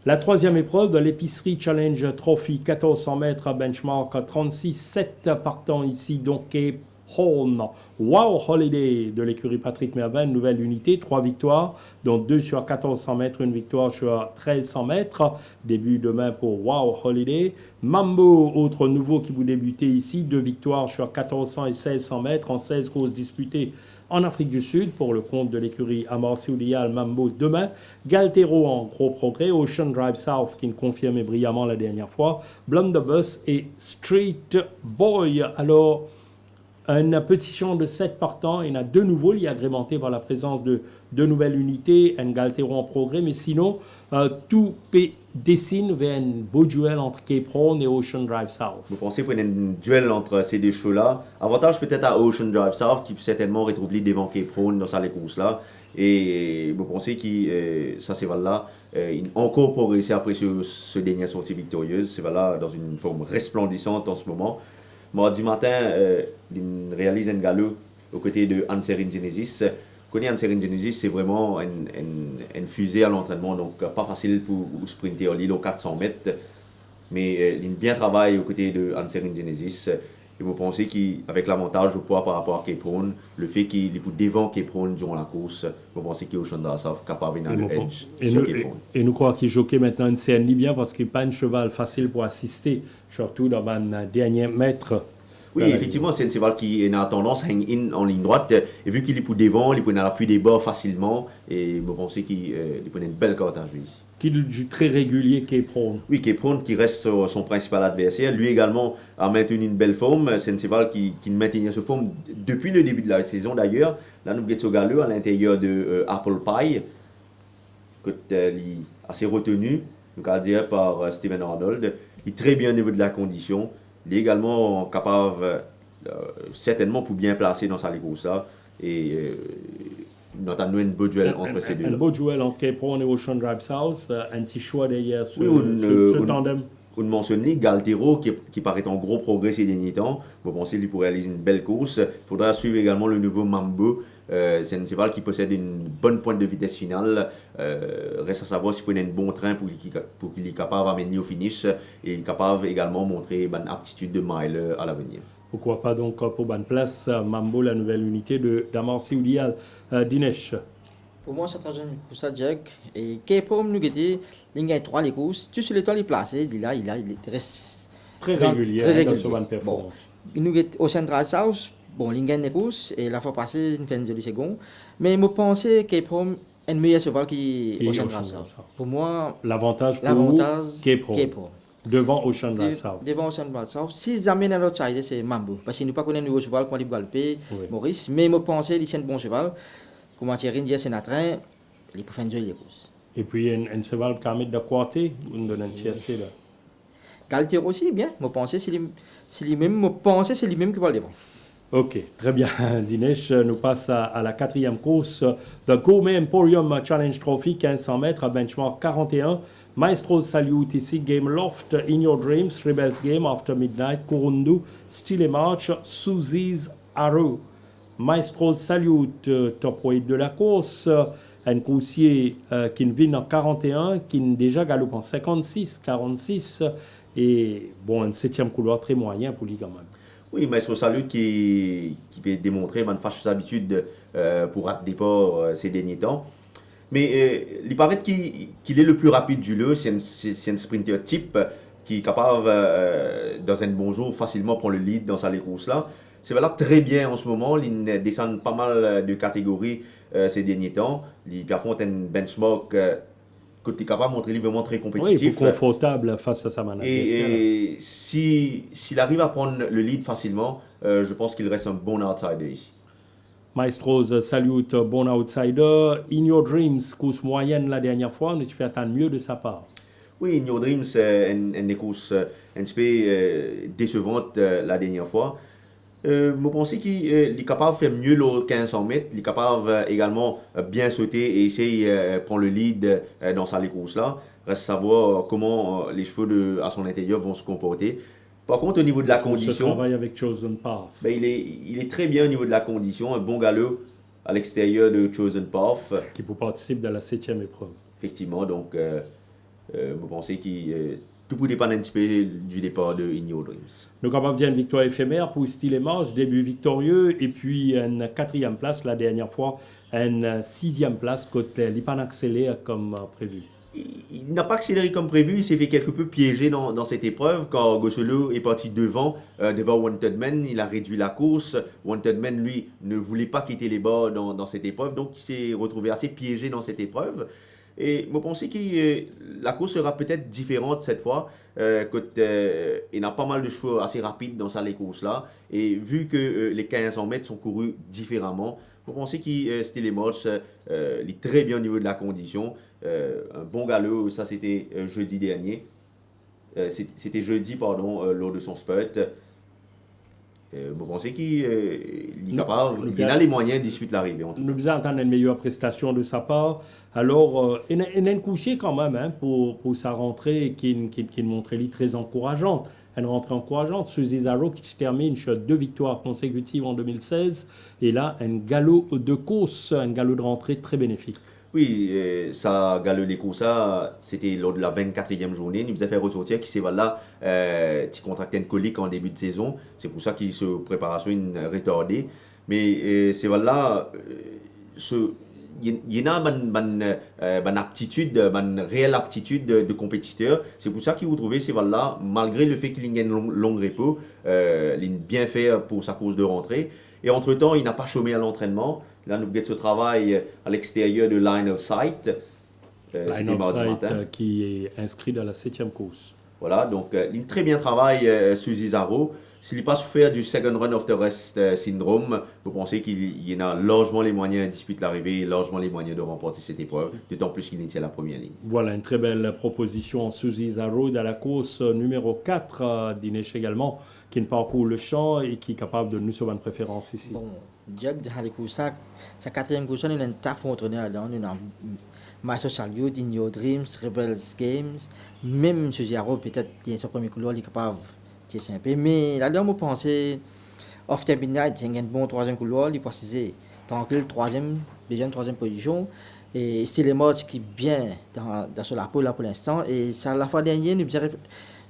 La troisième épreuve de l'épicerie Challenge Trophy, 1400 mètres, benchmark 36-7 partant ici, donc Cape Horn. Wow Holiday de l'écurie Patrick Mervin, nouvelle unité, 3 victoires, dont 2 sur 1400 mètres, une victoire sur 1300 mètres. Début demain pour Wow Holiday. Mambo, autre nouveau qui vous débutez ici, 2 victoires sur 1400 et 1600 mètres en 16 courses disputées en Afrique du Sud pour le compte de l'écurie Amorciulial Mambo demain. Galtero en gros progrès. Ocean Drive South qui nous confirmait brillamment la dernière fois. Blunderbuss et Street Boy. Alors, un petit champ de 7 partants. Il y en a 2 nouveaux. Il est agrémenté par la présence de 2 nouvelles unités. Un Galtero en progrès. Mais sinon, tout dessine vers un beau duel entre Cape Horn et Ocean Drive South. Vous pensez pour un duel entre ces deux chevaux-là? Avantage peut-être à Ocean Drive South qui peut certainement retrouver devant Cape Horn dans sa course-là. Et vous pensez que ça, c'est là, encore progressé après ce dernier sortie victorieuse. C'est là dans une forme resplendissante en ce moment. Mardi matin, il réalise un galop aux côtés de Anserin Genesis. Connaît Anserin Genesis, c'est vraiment une fusée à l'entraînement, donc pas facile pour sprinter l'île aux 400 mètres. Mais il bien travaille aux côtés de Anserin Genesis. Et vous pensez qu'avec l'avantage au poids par rapport à Cape Horn, le fait qu'il est devant Cape Horn durant la course, vous pensez qu'Ocean Drive South est capable de le edge sur Cape Horn. Et nous croyons qu'il joue maintenant une CNI bien parce qu'il n'est pas un cheval facile pour assister, surtout dans un dernier mètre. Oui, effectivement, c'est un cheval qui a tendance à hang in en ligne droite. Et vu qu'il est pour devant, il peut appuyer des bords facilement. Et vous pensez qu'il peut une belle carte à jouer ici. Qui est très régulier, Cape Horn. Oui, Cape Horn qui reste son principal adversaire. Lui également a maintenu une belle forme. C'est un cheval qui maintient sa forme depuis le début de la saison d'ailleurs. Là, nous avons galop à l'intérieur de Apple Pie, qui est assez retenu, nous allons dire, par Steven Arnold. Il est très bien au niveau de la condition. Il est également capable, certainement, pour bien placer dans sa course là. Et notamment un beau duel entre ces deux. Un beau duel entre Cape Horn et Ocean Drive South. Un petit choix derrière ce tandem. On mentionne Galtero qui paraît en gros progrès ces derniers temps. Vous pensez qu'il pourrait réaliser une belle course. Il faudra suivre également le nouveau Mambo. C'est un cheval qui possède une bonne pointe de vitesse finale. Reste à savoir s'il peut un bon train pour qu'il est capable d'amener au finish et capable également de montrer une aptitude de mile à l'avenir. Pourquoi pas donc pour bonne place Mambo, la nouvelle unité d'Amorciulial. Dinesh. Pour moi, c'est la troisième course à Jack. Et Cape Horn, nous il gagne 3 les courses. Tout sur le temps, il est placé. Il reste très régulier dans ce bonne performance. Nous avons au Central South. Bon, il gagne les courses. Et la fois passée, il fait une jolie seconde. Mais je pense que Cape Horn est le meilleur cheval au Central South. Pour moi, l'avantage pour Cape Horn. Devant Ocean Drive South. Devant Ocean Drive South. Si jamais dans l'autre side, c'est Mambo. Parce que nous ne connaissons pas le nouveau cheval qu'on a galopé, Maurice. Mais je pense qu'il est un bon cheval. Comment Thierry dit, c'est notre train. Il peut faire une jolie course. Et puis, un cheval qui permet de quarter, on donne un tiercé là. Galtero aussi, bien. Je pense que c'est lui-même qui va le devant. Ok, très bien. Dinesh nous passe à la 4e course. The Gourmet Emporium Challenge Trophy, 1500 mètres, à benchmark 41. Maestro Salute ici, Game Loft, In Your Dreams, Rebels Game, After Midnight, Kurundu, Still March, Susie's Arrow. Maestro Salute, top weight de la course. Un coursier qui vient en 41, qui déjà galope en 56, 46. Et bon, un 7e couloir très moyen pour lui quand même. Oui, Maestro Salute qui peut démontrer une fâcheuse habitude pour rater départ ces derniers temps. Mais il paraît qu'il est le plus rapide du lot. C'est un sprinter type qui est capable, dans un bon jour, facilement prendre le lead dans sa course-là. C'est voilà très bien en ce moment. Il descend pas mal de catégories ces derniers temps. Il performe un benchmark côté capable de montrer vraiment très Oui, compétitif. il est confortable face à sa manette. Et s'il arrive à prendre le lead facilement, je pense qu'il reste un bon outsider ici. Maestros salute bon outsider. In Your Dreams, course moyenne la dernière fois, mais tu peux attendre mieux de sa part. Oui, In Your Dreams, une course un petit peu décevante la dernière fois. Je pense qu'il est capable de faire mieux le 1500 mètres. Il est capable également bien sauter et essayer de prendre le lead dans sa course-là. Reste savoir comment les chevaux à son intérieur vont se comporter. Par contre, au niveau de la On se condition, travaille avec Chosen Path. ben, il est très bien au niveau de la condition. Un bon galop à l'extérieur de Chosen Path. Qui participe dans la 7e épreuve. Effectivement, donc, je pense que tout peut dépendre un petit peu du départ de In Your Dreams. Nous avons bien une victoire éphémère pour Style et Marche, début victorieux, et puis une 4e place la dernière fois, une 6e place côté l'Ipan accéléré comme prévu. Il n'a pas accéléré comme prévu, il s'est fait quelque peu piéger dans cette épreuve quand Gossolo est parti devant Wanted Man, il a réduit la course. Wanted Man, lui, ne voulait pas quitter les bas dans cette épreuve, donc il s'est retrouvé assez piégé dans cette épreuve. Et je pense que la course sera peut-être différente cette fois, il y a pas mal de chevaux assez rapides dans cette course-là, et vu que les 1500 mètres sont courus différemment, je pense que Style March est très bien au niveau de la condition. Un bon galop, ça c'était jeudi dernier. C'était jeudi, pardon, lors de son spurt. Je pense qu'il est capable, il a les moyens de disputer l'arrivée. Nous avons entendu une meilleure prestation de sa part. Alors, il a un coucher quand même hein, pour sa rentrée qui montrait très encourageante. Une rentrée encourageante. Suzy Zaro qui termine sur 2 victoires consécutives en 2016. Et là, un galop de course, un galop de rentrée très bénéfique. Oui, ça, galop des courses, c'était lors de la 24e journée. Il nous a fait ressortir qu'il s'est voilà, contracté une colique en début de saison. C'est pour ça qu'il se préparation une retardée. Mais c'est voilà, il y a une aptitude, une réelle aptitude de compétiteur. C'est pour ça qu'il vous trouvez, c'est voilà, malgré le fait qu'il ait une longue repos, il a bien fait pour sa course de rentrée. Et entre-temps, il n'a pas chômé à l'entraînement. Là, nous avons ce travail à l'extérieur de Line of Sight. Line of Sight qui est inscrit dans la 7e course. Voilà, donc il a très bien travaillé Suzy Zaro. S'il n'est pas souffert du second run of the rest syndrome, vous pensez qu'il a largement les moyens de disputer l'arrivée, largement les moyens de remporter cette épreuve, d'autant plus qu'il est à la première ligne. Voilà, une très belle proposition en Suzy Zaro dans la course numéro 4 d'Inesh également, qui parcourt le champ et qui est capable de nous sauver une préférence ici. Bon, Jack, dans les courses, sa 4e course, il a un taf entraîné là-dedans. Il a Master Salute, In Your Dreams, Rebels Games. Même Suzy Zaro, peut-être, il est son premier couloir, il est capable. C'est simple. Mais là-dedans, je pense After Midnight, il y a un bon 3e couloir, il est précisé. Tranquille, 3e, 2e, 3e position. Et c'est les matchs qui est bien dans ce lapot là pour l'instant. Et ça, la fois dernière, nous avons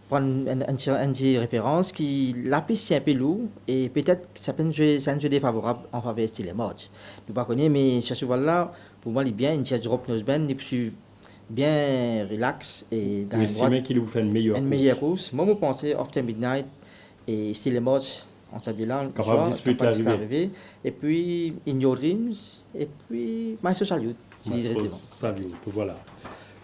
prendre une référence qui la piste c'est un peu lourd et peut-être ça peut jouer défavorable en faveur de style match. Je ne pas connais mais sur ce vol là pour moi il est bien une chaise drop nose bend il peut bien relax et dans le droit qui vous fait une meilleure course. Moi je pensais After Midnight et style match on s'est dit là capable de l'arrivée et puis In Your Dreams et puis Master Salute. Salute, voilà.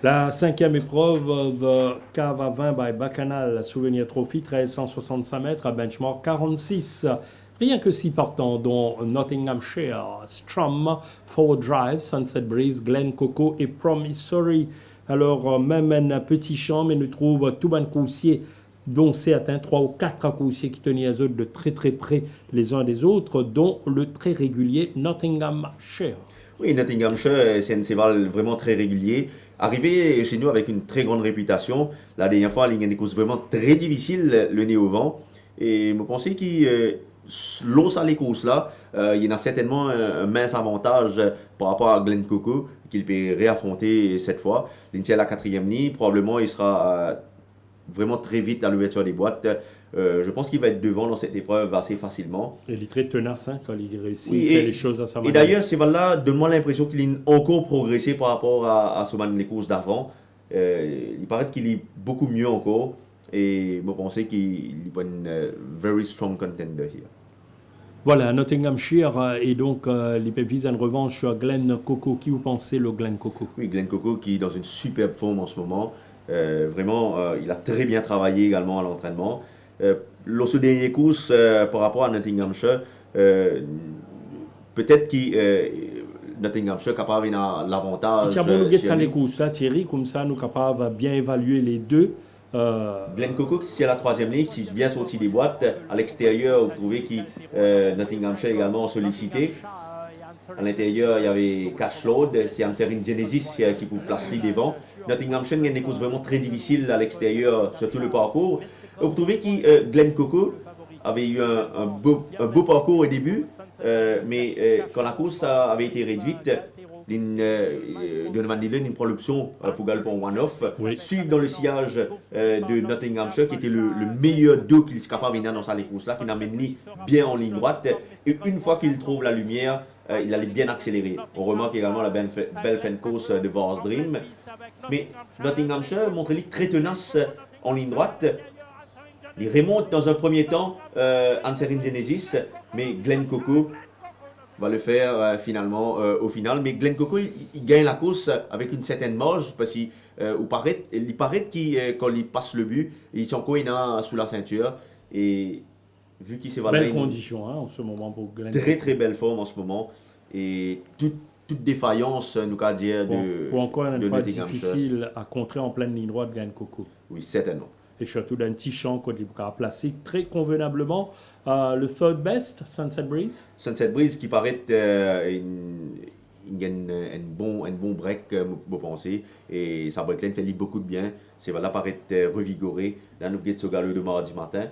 La 5e épreuve de Cave à 20 by Bacchanal Souvenir Trophy, 1365 mètres à benchmark 46. Rien que 6 partants, dont Nottinghamshire, Strum, Forward Drive, Sunset Breeze, Glen Coco et Promissory. Alors, même un petit champ, mais nous trouve tout un coursier, dont certains 3 ou 4 coursiers qui tenaient les autres de très très près les uns des autres, dont le très régulier Nottinghamshire. Oui, Nottinghamshire, c'est un cheval vraiment très régulier. Arrivé chez nous avec une très grande réputation. La dernière fois, il y a des courses vraiment très difficiles, le nez au vent. Et je pense que l'os à les courses là, il y en a certainement un mince avantage par rapport à Glen Coco qu'il peut réaffronter cette fois. Il est à la 4e ligne. Probablement, il sera vraiment très vite à l'ouverture des boîtes. Je pense qu'il va être devant dans cette épreuve assez facilement. Il est très tenace hein, quand il réussit, il fait les choses à sa manière. Et d'ailleurs, c'est là donne-moi l'impression qu'il a encore progressé par rapport à les courses d'avant. Il paraît qu'il est beaucoup mieux encore. Et je pense qu'il est une very strong contender here. Voilà, Nottinghamshire et donc les vise en revanche sur Glen Coco. Qui vous pensez le Glen Coco? Oui, Glen Coco qui est dans une superbe forme en ce moment. Vraiment, il a très bien travaillé également à l'entraînement. Lors de dernière course par rapport à Nottinghamshire, peut-être que Nottinghamshire est capable d'avoir l'avantage. Tiens, bon, nous guettons ça les courses, ça, Thierry, comme ça, nous sommes capables de bien évaluer les deux. Glen Coco, qui est à la troisième ligne, qui est bien sorti des boîtes. À l'extérieur, vous trouvez que Nottinghamshire également sollicité. À l'intérieur, il y avait Cash Load, c'est Anserin Genesis qui vous place devant. Nottinghamshire a une course vraiment très difficile à l'extérieur sur tout le parcours. Vous trouvez que Glen Coco avait eu un beau parcours au début, mais quand la course avait été réduite, Donovan Dillon prend l'option pour gagner pour one-off, suivre dans le sillage de Nottinghamshire, qui était le meilleur dos qu'il est capable de venir dans sa course-là, qui n'amène bien en ligne droite. Et une fois qu'il trouve la lumière, il allait bien accélérer. On remarque également la belle fin de course de Vars Dream. Mais Nottinghamshire montre très tenace en ligne droite. Il remonte dans un premier temps Anserin Genesis, mais Glen Coco va le faire finalement au final. Mais Glen Coco, il gagne la course avec une certaine marge parce qu'il paraît qu'il, quand il passe le but, il est encore sous la ceinture. Et vu qu'il s'est belle condition en ce moment pour Glen Coco. Très très belle forme en ce moment. Et toute défaillance, nous qu'à dire, pour encore une fois difficile à contrer en pleine ligne droite Glen Coco. Oui, certainement. Et surtout d'un petit champ qu'on a placé très convenablement. Le third best, Sunset Breeze. Sunset Breeze qui paraît il gagne un bon break, vous pensez. Et sa breakline fait beaucoup de bien. C'est voilà, paraît revigoré. Là, nous guettons ce galop de mardi matin.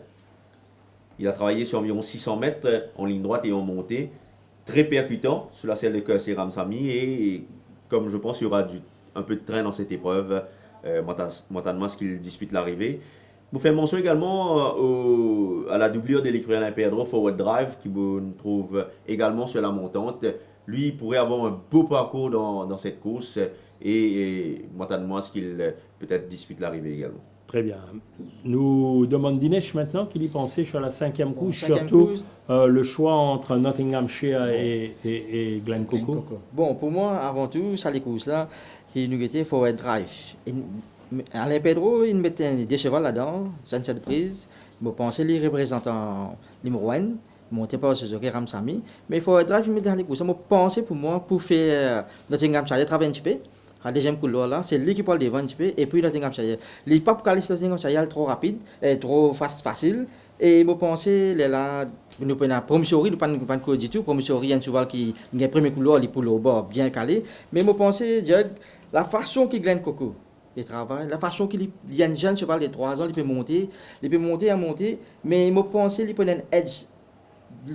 Il a travaillé sur environ 600 mètres en ligne droite et en montée. Très percutant sur la selle de Kersey Ramsamy. Et comme je pense, il y aura un peu de train dans cette épreuve. Mentalement, ce qu'il dispute l'arrivée. Vous faites mention également à la doublure de l'écurie Alain Pedro, Forward Drive, qui vous trouve également sur la montante. Lui, il pourrait avoir un beau parcours dans cette course et mentalement, ce qu'il peut-être dispute l'arrivée également. Très bien. Nous demandons Dinesh maintenant qu'il y pensait sur la cinquième course, surtout le choix entre Nottinghamshire et Glen Coco. Bon, pour moi, avant tout, ça les courses là, qui nous était Forward Drive. Alain Pedro, il mettait des chevaux là-dedans, Sunset Breeze. Je pensais les représentants numéro 1, monté par Suzuki Ramsamy. Mais Forward Drive, il mettait dans les courses. Je pensais pour moi, pour faire Nottinghamshire travailler un petit peu. La deuxième couleur là, c'est lui qui parle devant un petit peu. Et puis Nottinghamshire. Il n'est pas pour caler Nottinghamshire trop rapide, trop facile. Et je pensais, là, nous prenons Promissory, nous ne prenons pas du tout. Promissory, il y a un cheval qui a une première couleur, il pour le bord bien calé. Mais je pensais, la façon qu'il Glen Coco. Il travaille, la façon qu'il y a un jeune cheval de 3 ans, il peut monter, mais je pensais qu'il peut un edge.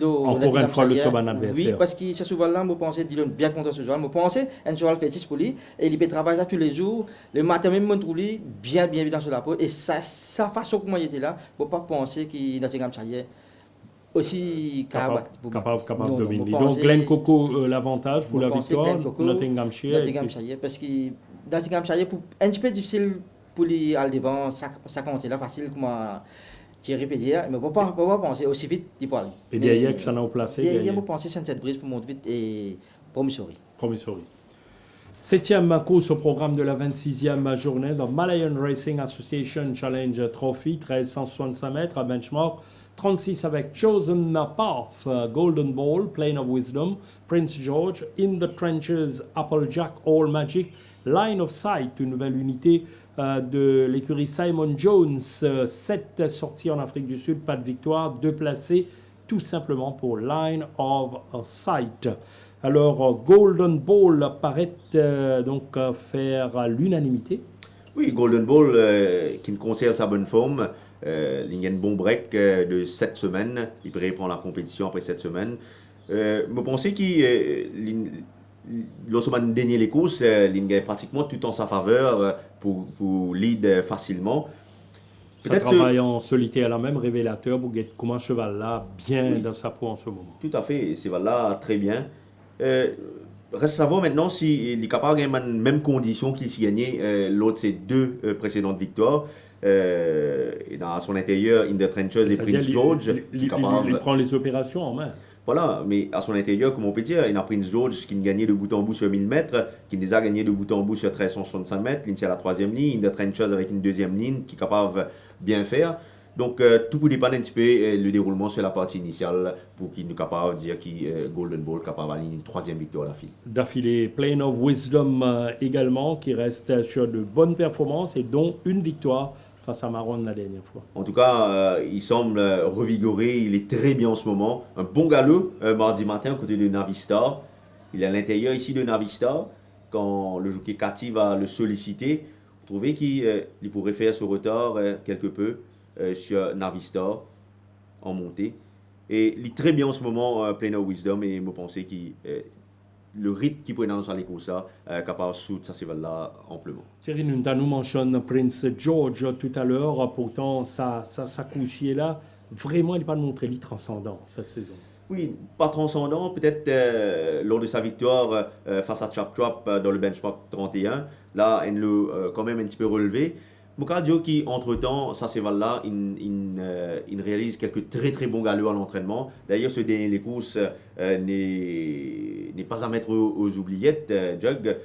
Encore une fois, le cheval adversaire. Oui, parce que ce cheval-là, je pensais qu'il est bien content de ce cheval. Je pensais un cheval fétiche pour lui, et il peut travailler tous les jours. Le matin même, je trouve lui bien sur la peau. Et sa façon comment il était là, je ne peux pas penser qu'il est dans un aussi capable de dominer. Donc, Glen Coco, l'avantage pour la victoire, Nottinghamshire. Parce que Nottinghamshire, un petit peu difficile pour lui aller devant, ça compte là facile comme Thierry peut dire, mais on ne peut pas penser aussi vite qu'il peut aller. Et derrière, que ça n'a pas placé. Derrière, on pense Sunset Breeze pour monter vite et Promissory. 7e course au programme de la 26e journée de Malayan Racing Association Challenge Trophy, 1365 mètres à benchmark. 36 avec Chosen Path, Golden Ball, Plane of Wisdom, Prince George, In the Trenches, Applejack, All Magic, Line of Sight, une nouvelle unité de l'écurie Simon Jones. 7 sorties en Afrique du Sud, pas de victoire, 2 placés, tout simplement pour Line of Sight. Alors, Golden Ball paraît donc faire l'unanimité. Oui, Golden Ball qui conserve sa bonne forme. Il y a un bon break de 7 semaines. Il pourrait prendre la compétition après 7 semaines. Je pense que lorsqu'on dernier les courses, il est pratiquement tout en sa faveur pour lead facilement. Ça travaille en solitaire là même, révélateur pour get comment cheval là bien dans sa peau en ce moment. Tout à fait, ce cheval là très bien. Reste à savoir maintenant s'il est capable de gagner les mêmes conditions qu'il s'y gagnait l'autre ses 2 précédentes victoires. Et dans son intérieur, In the Trenches et Prince George. Il prend les opérations en main. Voilà, mais à son intérieur, comme on peut dire, il y a Prince George qui a gagné de bout en bout sur 1000 mètres, qui les a gagné de bout en bout sur 1365 mètres, il est à la troisième ligne, il y a Trenchers avec une deuxième ligne qui est capable de bien faire. Donc, tout peut dépendre un petit peu le déroulement sur la partie initiale pour qu'il soit capable de dire que Golden Ball est capable d'aligner une troisième victoire à la file. D'affilée, Plane of Wisdom également, qui reste sur de bonnes performances et dont une victoire face à Maron la dernière fois. En tout cas, il semble revigoré, il est très bien en ce moment. Un bon galop mardi matin à côté de Navistar. Il est à l'intérieur ici de Navistar. Quand le jockey Cathy va le solliciter, vous trouvez qu'il pourrait faire ce retard quelque peu sur Navistar en montée. Et il est très bien en ce moment, Plane of Wisdom, et je pense que le rythme qu'il pourrait dans les courses capable de soutenir ça cheval-là amplement. Thierry, nous mentionné Prince George tout à l'heure, pourtant sa coursier-là, vraiment, il n'a pas montré le transcendant cette saison. Oui, pas transcendant, peut-être lors de sa victoire face à Chap Chap dans le benchmark 31, là, il l'a quand même un petit peu relevé. Mokadio qui, entre-temps, ça cheval-là, il réalise quelques très très bons galops à l'entraînement. D'ailleurs, ce dernier les courses n'est pas à mettre aux oubliettes, Jug,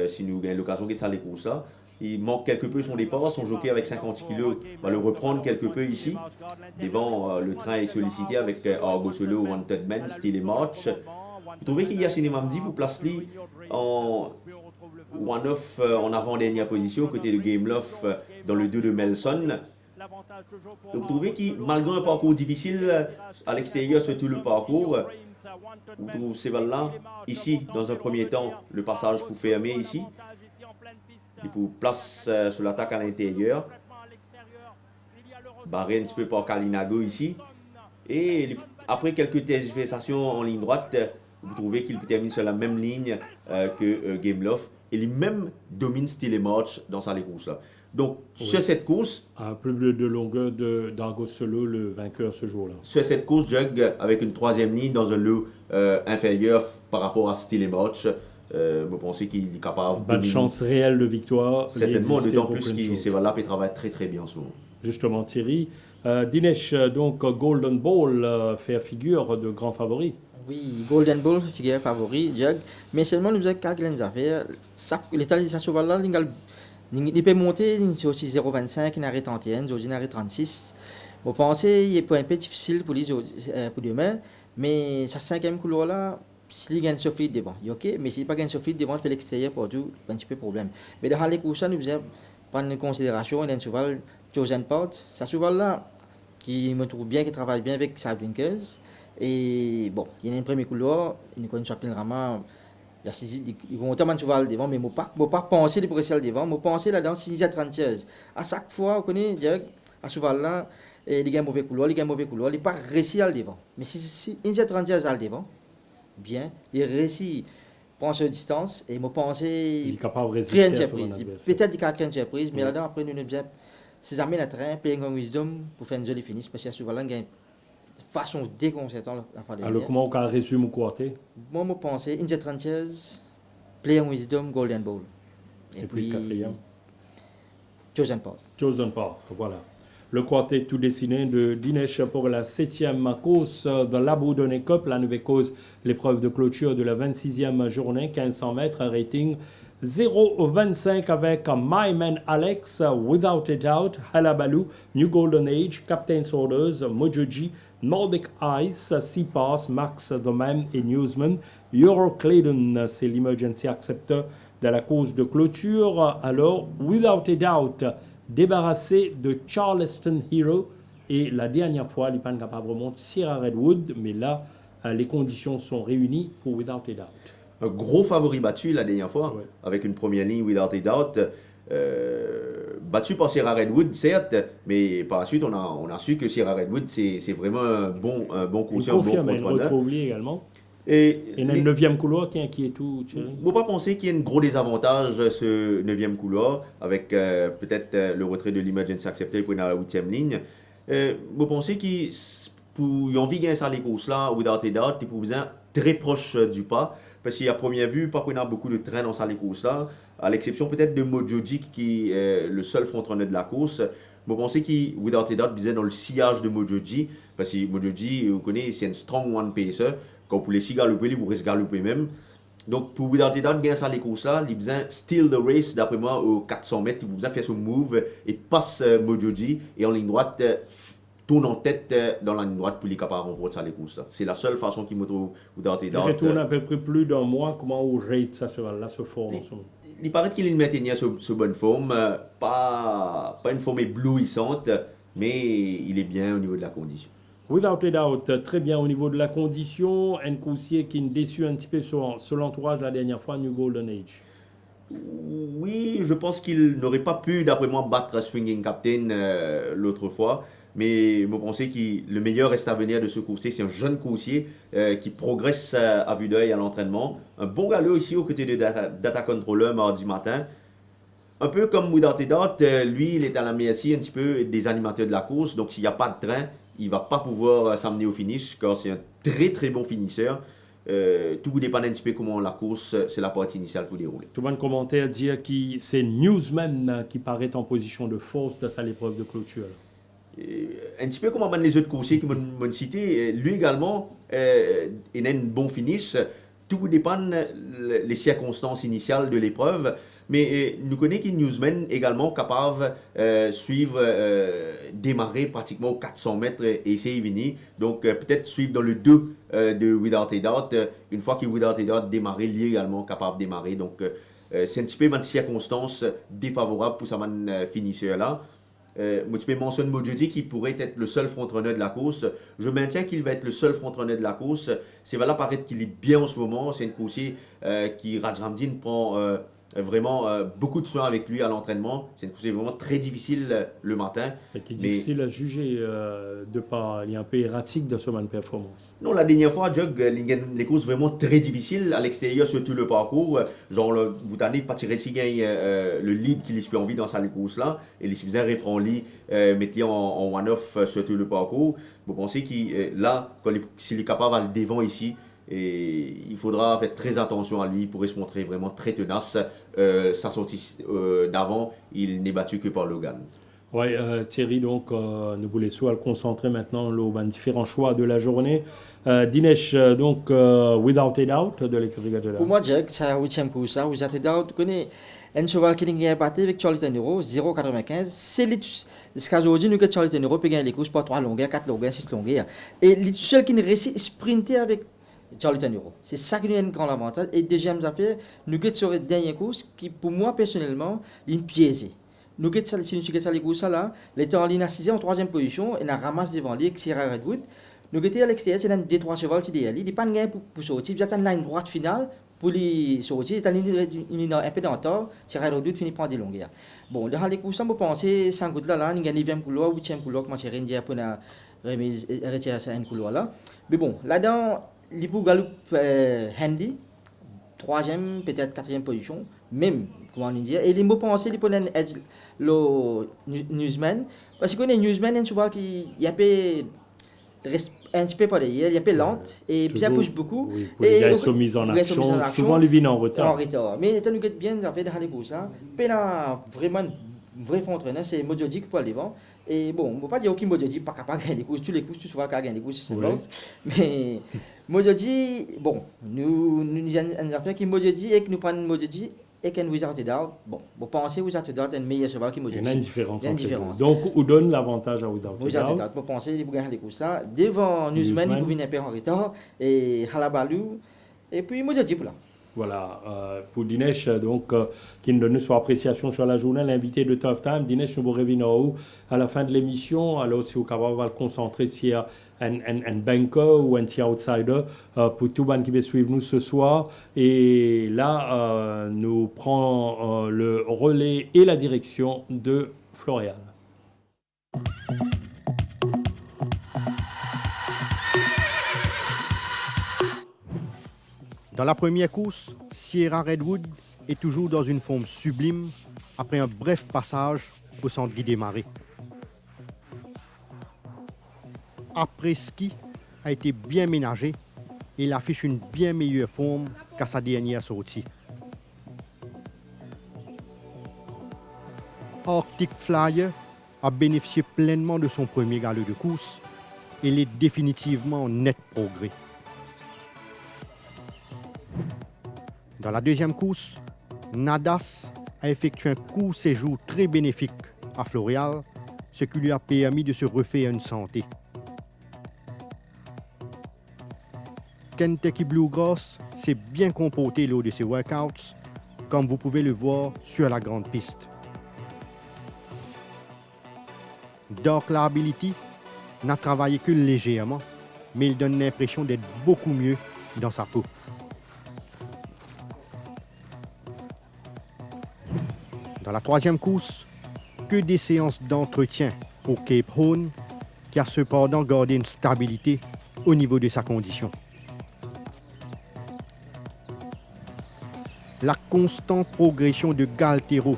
si nous avons l'occasion de faire les courses là. Il manque quelque peu son départ, son jockey avec 50 kg va le reprendre quelque peu ici. Devant, le train est sollicité avec Argo Solo, Wanted Man, Steel et March. Vous trouvez qu'il y a Cinéma Mdi pour placer en one-off en avant-dernière position, côté de Game Love dans le 2 de Melson. Vous trouvez que malgré un parcours difficile à l'extérieur sur tout le parcours, vous trouvez ces balles-là, ici, dans un premier temps, le passage pour fermer ici, et pour place sur l'attaque à l'intérieur, barré un petit peu par Kalinago ici, et après quelques tergiversations en ligne droite, vous trouvez qu'il termine sur la même ligne que Game Love, et il même domine Steel et March dans sa course là. Donc, oui, sur cette course... Un peu de longueur d'Argo Solo, le vainqueur ce jour-là. Sur cette course, Jug, avec une troisième ligne dans un lot inférieur par rapport à Steel et March, vous pensez qu'il est capable... Bonne chance réelle de victoire. Certainement, d'autant plus qu'il travaille très très bien en ce moment. Justement, Thierry. Dinesh, donc Golden Ball fait figure de grand favori. Oui, Golden Ball figure favori, Jug. Mais seulement nous avons quelques affaires. L'état de sa cheval-là, il peut monter, c'est aussi 0,25, il arrête 31, aujourd'hui il arrête 36. Vous pensez qu'il est un peu difficile pour demain, mais sa cinquième couleur là, s'il gagne sur fleet devant, il est ok, mais s'il n'a pas gagné sur fleet devant, il fait l'extérieur pour tout, un petit peu problème. Mais dans les courses, nous devons prendre en considération, il y a un cheval, Chosen Part, sa cheval là, qui me trouve bien, qui travaille bien avec sa blinkers. Et bon, il y a une première couleur, il connaît sur Rama. Il vont tellement de cheval devant, mais je ne pas penser pour essayer devant, je pense là-dedans 6h30. À chaque fois, on connaît, à cheval là, il a un mauvais couloir, il n'a pas réussi à le devant. Mais si 1h30 à le devant, bien, il réussit prendre sa distance, et je pense il est capable de résister à surprise. Peut-être qu'il a créé une surprise, mais là-dedans, après, nous avons besoin de amène à train, Playing on Wisdom, pour faire une jolie finish, parce que ce cheval là, il a une façon déconcertante la fois dernière. Alors, comment on peut résumer au quartier? Moi, je pense 1h30, Playing Wisdom, Golden Ball. Et puis le quatrième? Chosen Path. Chosen Path, voilà. Le quartet tout dessiné de Dinesh pour la 7e course de l'Abandonné Cup, la nouvelle cause, l'épreuve de clôture de la 26e journée, 1500 mètres, rating 0,25 avec My Man Alex, Without a Doubt, Halabaloo, New Golden Age, Captain's Orders, Mojoji, Nordic Ice, Seapass, Max Domain et Newsman. Eurocladon, c'est l'emergency acceptor de la cause de clôture. Alors, Without a Doubt, débarrassé de Charleston Hero. Et la dernière fois, il n'est pas capable de remonter Sierra Redwood, mais là, les conditions sont réunies pour Without a Doubt. Un gros favori battu la dernière fois, ouais, avec une première ligne Without a Doubt. Battu par Sierra Redwood, certes, mais par la suite, on a su que Sierra Redwood, c'est vraiment un bon coursier, un bon frontrunner. Il également. Et il y a le 9e couloir qui inquiète tout. Je ne peux pas penser qu'il y ait un gros désavantage, ce 9e couloir, avec peut-être le retrait de l'emergency accepté pour la 8e ligne. Je pense qu'il pour envie de gagner ça les courses là, Without a Doubt, il faut être très proche du pas. Parce qu'à première vue, pas qu'on a beaucoup de trains dans sa course là, à l'exception peut-être de Mojoji qui est le seul frontrunner de la course. je pense que Without a Doubt disait dans le sillage de Mojoji, parce que Mojoji, vous connaissez, c'est un strong one pacer, quand vous pouvez galoper, vous pouvez galoper même. Donc pour Without a Doubt, gagner ça les courses là, il besoin steal the race, d'après moi, aux 400 mètres, il besoin faire son move et passe Mojoji, et en ligne droite, tourne en tête dans la ligne droite pour les capables de remporter ça les courses là. C'est la seule façon qu'il me trouve Without a Doubt. Il retourne à peu près plus d'un mois, comment on rate ça sur là, ce forme en ce moment? Il paraît qu'il est maintenant sur bonne forme, pas une forme éblouissante, mais il est bien au niveau de la condition. Without a Doubt, très bien au niveau de la condition. Un coursier qui nous déçu un petit peu sur l'entourage la dernière fois, New Golden Age. Oui, je pense qu'il n'aurait pas pu, d'après moi, battre Swinging Captain l'autre fois. Mais je pense que le meilleur reste à venir de ce coursier. C'est un jeune coursier qui progresse à vue d'œil à l'entraînement. Un bon galop ici aux côtés de Data Controller mardi matin. Un peu comme Without a Doubt, lui, il est à la merci un petit peu des animateurs de la course. Donc, s'il n'y a pas de train, il ne va pas pouvoir s'amener au finish, car c'est un très très bon finisseur. Tout dépend un petit peu comment la course, c'est la partie initiale pour dérouler. Tout le monde commentaire dire que c'est Newsman qui paraît en position de force dans sa épreuve de clôture. Un petit peu comme les autres coursiers qui m'ont cité, lui également, il a un bon finish. Tout dépend des circonstances initiales de l'épreuve. Mais nous connaissons qu'un Newsman également capable de suivre, démarrer pratiquement aux 400 mètres et essayer de venir. Donc peut-être suivre dans le 2 de Without a Doubt. Une fois que Without a Doubt démarrer, lui également capable de démarrer. Donc c'est un petit peu une circonstance défavorable pour ce finisseur-là. Moi, tu peux mentionner Mojoji qui pourrait être le seul front-runner de la course. Je maintiens qu'il va être le seul front-runner de la course. C'est voilà, paraît qu'il est bien en ce moment. C'est un coursier qui, Raj Ramdin, prend vraiment beaucoup de soin avec lui à l'entraînement. C'est un coursier vraiment très difficile le matin. Et qui est difficile à juger de par. Il est un peu erratique dans son performance. Non, la dernière fois, Jug, les courses vraiment très difficiles à l'extérieur, surtout le parcours. Genre, le Bhoutanais, Patiret gagne le lead qu'il a envie dans sa course là. Et les Sibizins reprend lui, mettre en one-off surtout le parcours. Vous pensez qu'il là, s'il est capable d'aller devant ici, et il faudra faire très attention à lui pour se montrer vraiment très tenace. Sa sortie d'avant, il n'est battu que par Logan. Oui, Thierry, donc nous voulons soit le concentrer maintenant sur les différents choix de la journée. Dinesh, donc Without a Doubt de l'écurie Gadjala. Pour moi, Jack, c'est la 8e course. Without a Doubt, tu connais un cheval qui a battu avec Charlie Tenero, 0,95. C'est ce qu'aujourd'hui, nous avons Charlie Tenero, puis gagner les courses par 3 longueurs, 4 longueurs, 6 longueurs. Et le seul qui ne réussit sprinter avec Charlie Tenero. C'est ça qui nous a un grand avantage. Et deuxième affaire, nous avons sur la dernière course qui, pour moi, personnellement, est une piégée. Nous avons si nous avons les courses là, il était en ligne à 6 en 3e position, et on a ramassé devant lui avec Sierra Redwood. Nous étions à l'extérieur, c'est un des 3 chevaux qui est il n'est pas de pour sortir, il y a une ligne droite finale pour les sortir, il y a un peu d'entente, Sierra Redwood finit par des longueurs. Bon, dans les courses, on pense sans goutte là, il y a 9e couloir, 8e couloir, comment c'est rendu pour la remise, retirer ça un couloir là. Mais bon, là-dedans, il pour Galoup Handy, 3e, peut-être 4e position, même, comment on dit, et il m'a pensé qu'il prenait le Newsman, parce qu'on est Newsman, un cheval qui est un petit peu pas derrière, il est un peu lente, et puis ça pousse beaucoup. Oui, pour les gars sont mis en action, souvent les vignes en retard. Mais étant nous bien fait dans les courses, puis là, vraiment, un vrai fond entraîneur, c'est Mojoji qui peut devant. Et bon, on ne peut pas dire que Mojoji n'est pas capable de gagner les courses, tous les courses, tu souvent qu'il gagne les courses, c'est bon. Mais Mojoji, bon, nous avons affaire qui Mojoji et que nous prenons Mojoji et que nous Without a Doubt. Bon, vous pensez Without a Doubt est un meilleur cheval que Mojoji. Il y a une différence. Donc, on donne l'avantage à Without a Doubt. Vous pensez qu'il peut gagner les courses. Devant Newsman, il peut venir un peu en retard. Et Halabalou. Et puis Mojoji pour là. Voilà, pour Dinesh, donc, qui nous donne son appréciation sur la journée, l'invité de Tough Time. Dinesh, nous vous revenons à la fin de l'émission. Alors, si vous va le concentrer sur un banker ou un petit outsider, pour tout le monde qui va suivre nous ce soir. Et là, nous prenons le relais et la direction de Florian. Dans la première course, Sierra Redwood est toujours dans une forme sublime après un bref passage au centre Guy Desmarais. Après-ski a été bien ménagé et il affiche une bien meilleure forme qu'à sa dernière sortie. Arctic Flyer a bénéficié pleinement de son premier galop de course et il est définitivement en net progrès. Dans la deuxième course, Nadas a effectué un court séjour très bénéfique à Floréal, ce qui lui a permis de se refaire une santé. Kentucky Bluegrass s'est bien comporté lors de ses workouts, comme vous pouvez le voir sur la grande piste. Dark Liability n'a travaillé que légèrement, mais il donne l'impression d'être beaucoup mieux dans sa peau. Dans la troisième course, que des séances d'entretien au Cape Horn, qui a cependant gardé une stabilité au niveau de sa condition. La constante progression de Galtero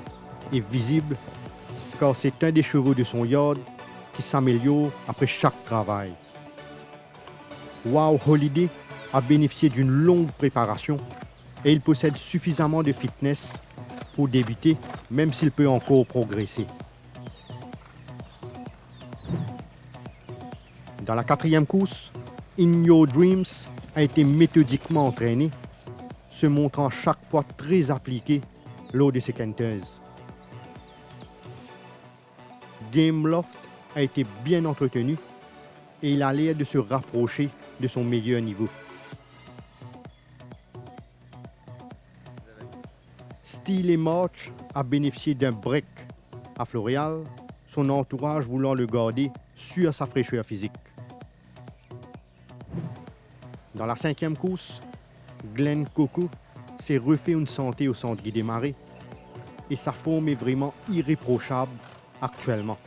est visible car c'est un des chevaux de son yard qui s'améliore après chaque travail. Wow Holiday a bénéficié d'une longue préparation et il possède suffisamment de fitness pour débuter, même s'il peut encore progresser. Dans la quatrième course, In Your Dreams a été méthodiquement entraîné, se montrant chaque fois très appliqué lors de ses canteuses. Gameloft a été bien entretenu et il a l'air de se rapprocher de son meilleur niveau. Steel et March a bénéficié d'un break à Floréal, son entourage voulant le garder sur sa fraîcheur physique. Dans la cinquième course, Glenn Coco s'est refait une santé au centre Guy Desmarais et sa forme est vraiment irréprochable actuellement.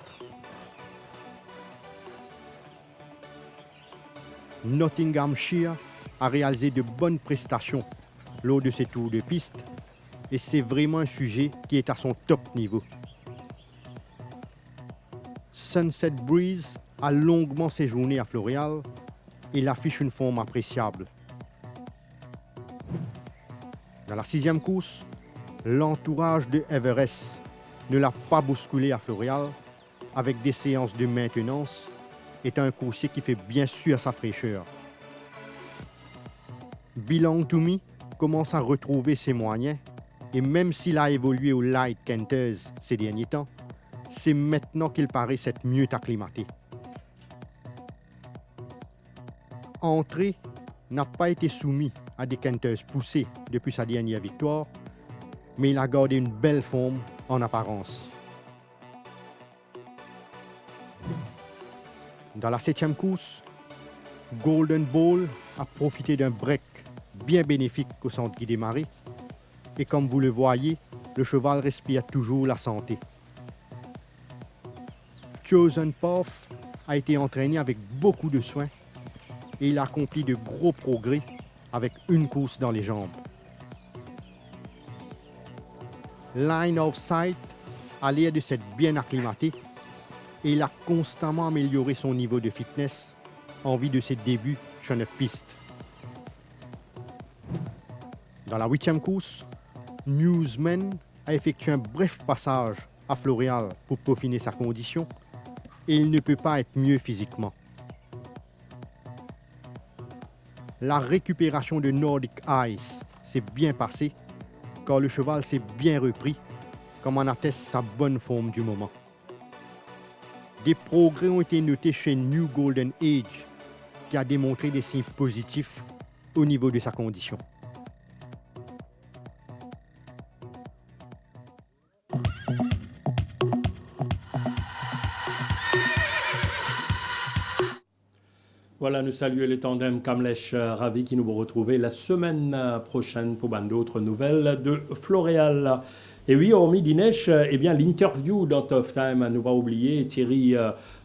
Nottinghamshire a réalisé de bonnes prestations lors de ses tours de piste et c'est vraiment un sujet qui est à son top niveau. Sunset Breeze a longuement séjourné à Floréal et il affiche une forme appréciable. Dans la sixième course, l'entourage de Everest ne l'a pas bousculé à Floréal avec des séances de maintenance, est un coursier qui fait bien sûr sa fraîcheur. Belong to Me commence à retrouver ses moyens et même s'il a évolué au light Kenters ces derniers temps, c'est maintenant qu'il paraît s'être mieux acclimaté. Entrée n'a pas été soumis à des Kenters poussés depuis sa dernière victoire, mais il a gardé une belle forme en apparence. Dans la septième course, Golden Ball a profité d'un break bien bénéfique au centre Guy Desmarais et comme vous le voyez, le cheval respire toujours la santé. Chosen Path a été entraîné avec beaucoup de soin et il a accompli de gros progrès avec une course dans les jambes. Line of Sight a l'air de s'être bien acclimaté et il a constamment amélioré son niveau de fitness en vue de ses débuts sur notre piste. Dans la huitième course, Newsman a effectué un bref passage à Floréal pour peaufiner sa condition et il ne peut pas être mieux physiquement. La récupération de Nordic Ice s'est bien passée car le cheval s'est bien repris, comme en atteste sa bonne forme du moment. Des progrès ont été notés chez New Golden Age, qui a démontré des signes positifs au niveau de sa condition. Voilà, nous saluons les tandems Kamlesh Ravi qui nous vont retrouver la semaine prochaine pour d'autres nouvelles de Floréal. Et oui, hormis Dinesh, eh bien, l'interview dans Tough Time, nous va oublier Thierry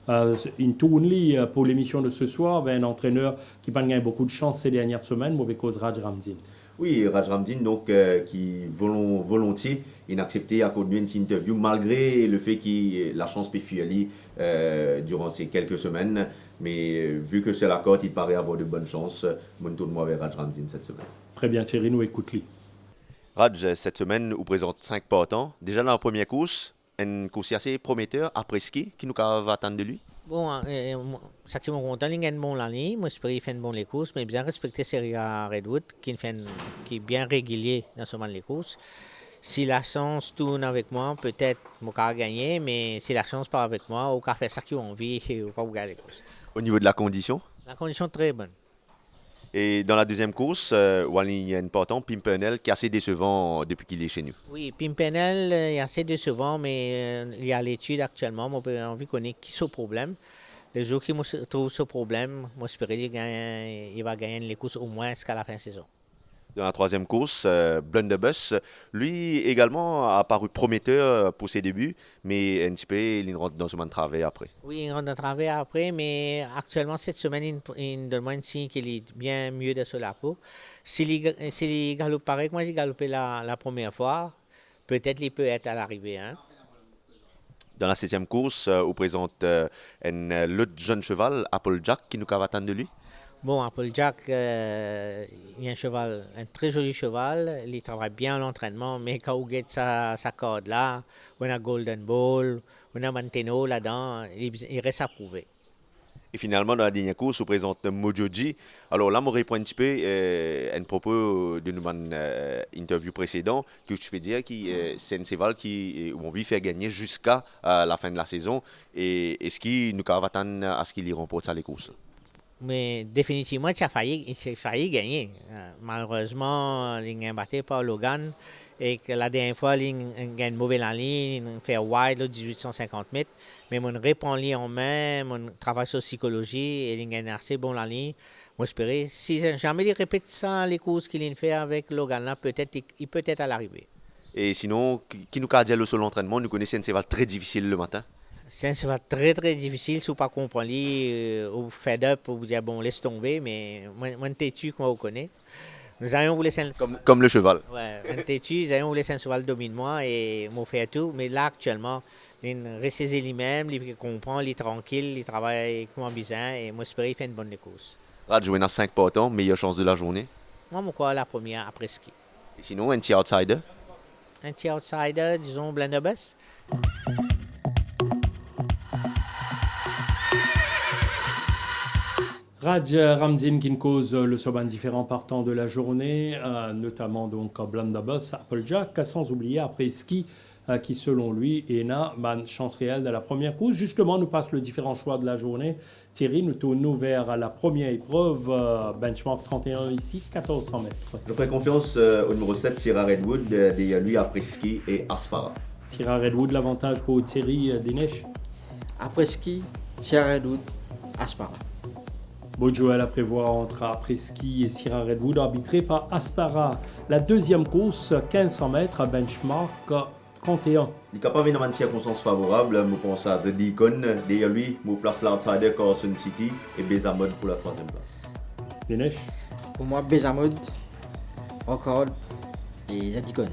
Intounli pour l'émission de ce soir, un entraîneur qui n'a pas gagné beaucoup de chance ces dernières semaines, mauvais cause Raj Ramdin. Oui, Raj Ramdin, donc, qui volontiers il a accepté à continuer une interview malgré le fait que la chance peut fuir durant ces quelques semaines. Mais vu que c'est la cote, il paraît avoir de bonnes chances. Mon tournoi avec Raj Ramdin cette semaine. Très bien, Thierry, nous écoute-lui. Raj, cette semaine, vous présente 5 partants. Déjà dans la première course, un coursier assez prometteur après ski qui nous va attendre de lui. Bon, ça qui m'a content, il gagne bon l'année. Moi, j'espère qu'il fait bon les courses, mais bien respecter Seria Redwood, qui est bien régulier dans ce moment les courses. Si la chance tourne avec moi, peut-être mon cas gagner, mais si la chance part avec moi, au cas faire ça qui a envie, ou pas vous gagner les courses. Au niveau de la condition, La condition est très bonne. et dans la deuxième course, il y a un portant, Pimpernel, qui est assez décevant depuis qu'il est chez nous. Oui, Pimpernel il est assez décevant, mais il y a l'étude actuellement. Moi, j'ai envie de connaître qui est ce problème. Les jours qui trouvent ce problème, moi, j'espère qu'il va gagner les courses au moins jusqu'à la fin de saison. Dans la troisième course, Blunderbuss, lui également a paru prometteur pour ses débuts, mais un petit peu, il rentre dans ce moment de travail après. Oui, on a travaillé après, mais actuellement, cette semaine, il donne un signe qu'il est bien mieux de la peau. S'il galope pareil que moi, j'ai galopé la première fois, peut-être il peut être à l'arrivée. Hein. Dans la septième course, on présente un autre jeune cheval, Applejack, qui nous va attendre de lui. Bon, Applejack, il y a un très joli cheval. Il travaille bien à l'entraînement, mais quand on get sa corde là, on a Golden Ball, on a Manteno là-dedans, il reste à prouver. Et finalement, dans la dernière course, on présente Mojoji. Alors là, on répond un petit peu à un propos de notre interview précédent, que je peux dire que c'est un cheval qui on veut faire gagner jusqu'à la fin de la saison. Et est-ce qu'il nous va attendre à ce qu'il remporte ça les courses? Mais définitivement, il a failli gagner. Malheureusement, il a battu par Logan. Et que la dernière fois, il a une mauvaise ligne, il fait wide, 1850 mètres. Mais mon reprend lui en main, mon travail sur psychologie, et il a assez bon la ligne. Moi, j'espère, si jamais il répète ça, les courses qu'il a fait avec Logan, là, peut-être, il peut être à l'arrivée. Et sinon, qui nous a dit le seul entraînement, nous connaissons un cheval très difficile le matin. C'est un cheval très très difficile, si vous ne pas comprendre, ou fed up, ou vous dire bon, laisse tomber, mais moi, têtu, comme vous connaissez. Nous allons vous laisser Comme le cheval. Ouais, têtu, nous allons vous laisser un cheval domine moi et moi faire tout, mais là actuellement, il ressaisir lui-même, il comprend, il est tranquille, il travaille comme un bizarre et moi j'espère qu'il fait une bonne course. Rad jouer dans 5 partants, meilleure chance de la journée. Moi, mon quoi, la première après ski. Et sinon, un petit outsider. Un petit outsider, disons Blunderbuss. Raj Ramzin qui cause le soban différent partant de la journée, notamment donc Blunderbuss, Applejack, sans oublier après ski qui selon lui est une chance réelle de la première course. Justement, nous passe le différent choix de la journée. Thierry, nous tournons vers la première épreuve, benchmark 31 ici, 1400 mètres. Je ferai confiance au numéro 7, Sierra Redwood, derrière lui après ski et Aspara. Sierra Redwood, l'avantage pour Thierry Dinesh. Après ski, Sierra Redwood, Aspara. Beau duel à prévoir entre après-ski et Sierra Redwood, arbitré par Aspara. La deuxième course, 1500 mètres, benchmark 31. Il est capable d'avoir une circonstance favorable. Je pense à The Deacon. Derrière lui, je place l'outsider Carson City et Bezamod pour la troisième place. Dinesh. Pour moi, Bezamod, Rockard et Zadikon.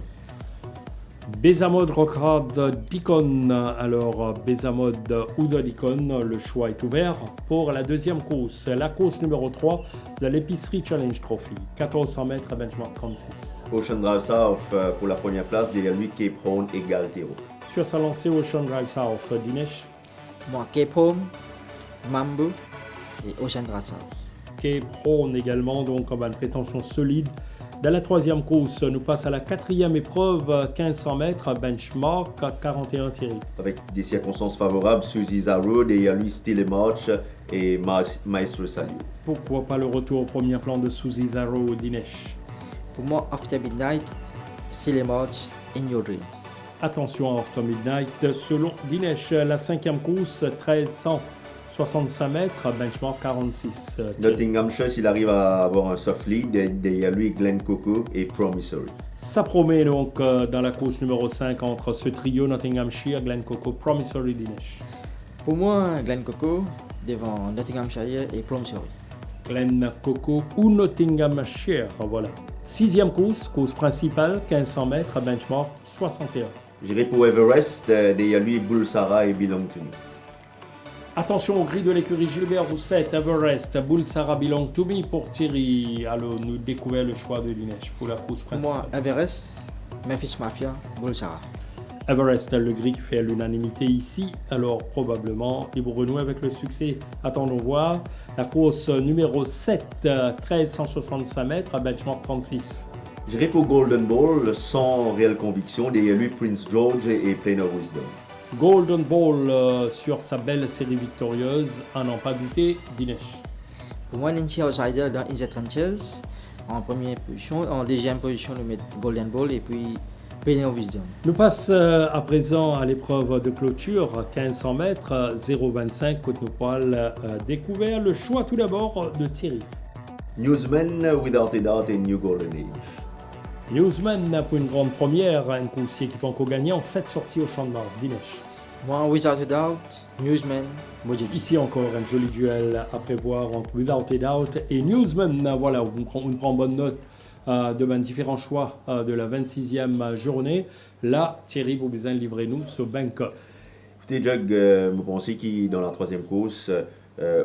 Bezamod, Rockrad, Deacon. Alors, Bezamod ou Deacon, le choix est ouvert pour la deuxième course. La course numéro 3 de l'Épicerie Challenge Trophy. 1400 mètres, benchmark 36. Ocean Drive South pour la première place. Derrière lui, Cape Horn et Galtero. Sur sa lancée, Ocean Drive South, Dinesh. Moi, Cape Home, Mambo et Ocean Drive South. Cape Horn également, donc en une prétention solide. Dans la troisième course, nous passe à la quatrième épreuve, 1500 mètres, benchmark 41 Thierry. Avec des circonstances favorables, Suzy Zaro, derrière lui, Still March et Maestro Salut. Pourquoi pas le retour au premier plan de Suzy Zaro Dinesh. Pour moi, After Midnight, Still March, In Your Dreams. Attention à After Midnight, selon Dinesh, la cinquième course, 1365 mètres, benchmark 46. Nottinghamshire, s'il arrive à avoir un soft lead, derrière lui, Glen Coco et Promissory. Ça promet donc dans la course numéro 5 entre ce trio Nottinghamshire, Glen Coco, Promissory, Dinesh. Pour moi, Glen Coco devant Nottinghamshire et Promissory. Glen Coco ou Nottinghamshire, voilà. Sixième course principale, 1500 mètres, benchmark 61. J'irai pour Everest, derrière lui, Bulsara et Belong to Me. Attention au gris de l'écurie Gilbert Rousset, Everest, Bulsara Belong to Me pour Thierry. Allons nous découvrir le choix de Dinesh pour la course Pour principale. moi, Everest, Memphis Mafia, Bulsara. Everest, le gris qui fait l'unanimité ici, alors probablement ils vont renouer avec le succès. Attendons voir. La course numéro 7, 1365 mètres à benchmark 36. J'irai pour Golden Ball sans réelle conviction, derrière lui Prince George et Plainer Wisdom. Golden Ball sur sa belle série victorieuse, à n'en pas douter, Dinesh. Pour moi, un petit outsider dans In the Trenches. En première position, en deuxième position, le mettre Golden Ball et puis Plainer Wisdom. Nous passe à présent à l'épreuve de clôture, 1500 mètres, 0,25, côte nous poil découvert. Le choix tout d'abord de Thierry. Newsman, Without a Doubt et New Golden Age. Newsman pour une grande première, un coursier qui peut encore gagner en 7 sorties au Champ de Mars. Dinesh. Moi, Without a Doubt, Newsman, Mojiki. Ici encore un joli duel à prévoir entre Without a Doubt et Newsman. Voilà, on prend bonne note de différents choix de la 26e journée. Là, Thierry, vous besoin de livrer nous ce bank. Écoutez, Jug, je pense que dans la troisième course,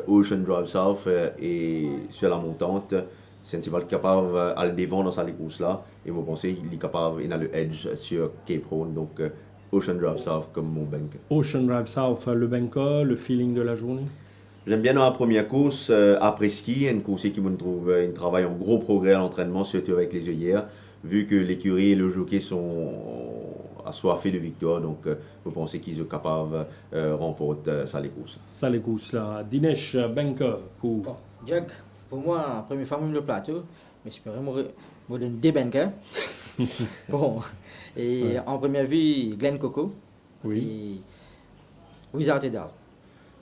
Ocean Drive South et sur la montante, c'est un cheval capable à le devant dans cette course-là. Et je pense qu'il est capable, il a le edge sur Cape Horn. Donc, Ocean Drive South comme mon bank. Ocean Drive South, le bank, le feeling de la journée. J'aime bien dans la première course, après ski, une course qui me trouve un travail en gros progrès à l'entraînement, surtout avec les œillères, vu que l'écurie et le jockey sont assoiffés de victoire, donc je pense qu'ils sont capables de remporter ça les courses. Ça les courses là. Dinesh, bank pour... Bon, Jack, pour moi, première fois, même le plateau, mais je peux vraiment me donner des bankers. Bon, et Ouais. en première vue, Glen Coco. Oui. Et Without a Doubt.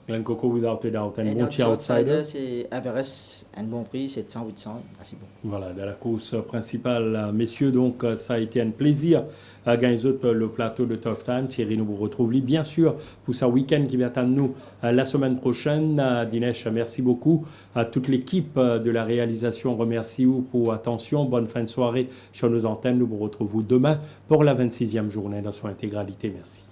Glen Coco Without a Doubt, un Et bon notre petit outsider. outsider, c'est Everest, un bon prix, 700-800, assez bon. Voilà, de la course principale, messieurs, donc ça a été un plaisir à gagner le plateau de Tough Time. Thierry, nous vous retrouvons bien sûr pour ce week-end qui vient à nous la semaine prochaine. Dinesh, merci beaucoup à toute l'équipe de la réalisation. On remercie vous pour attention. Bonne fin de soirée sur nos antennes. Nous vous retrouvons demain pour la 26e journée dans son intégralité. Merci.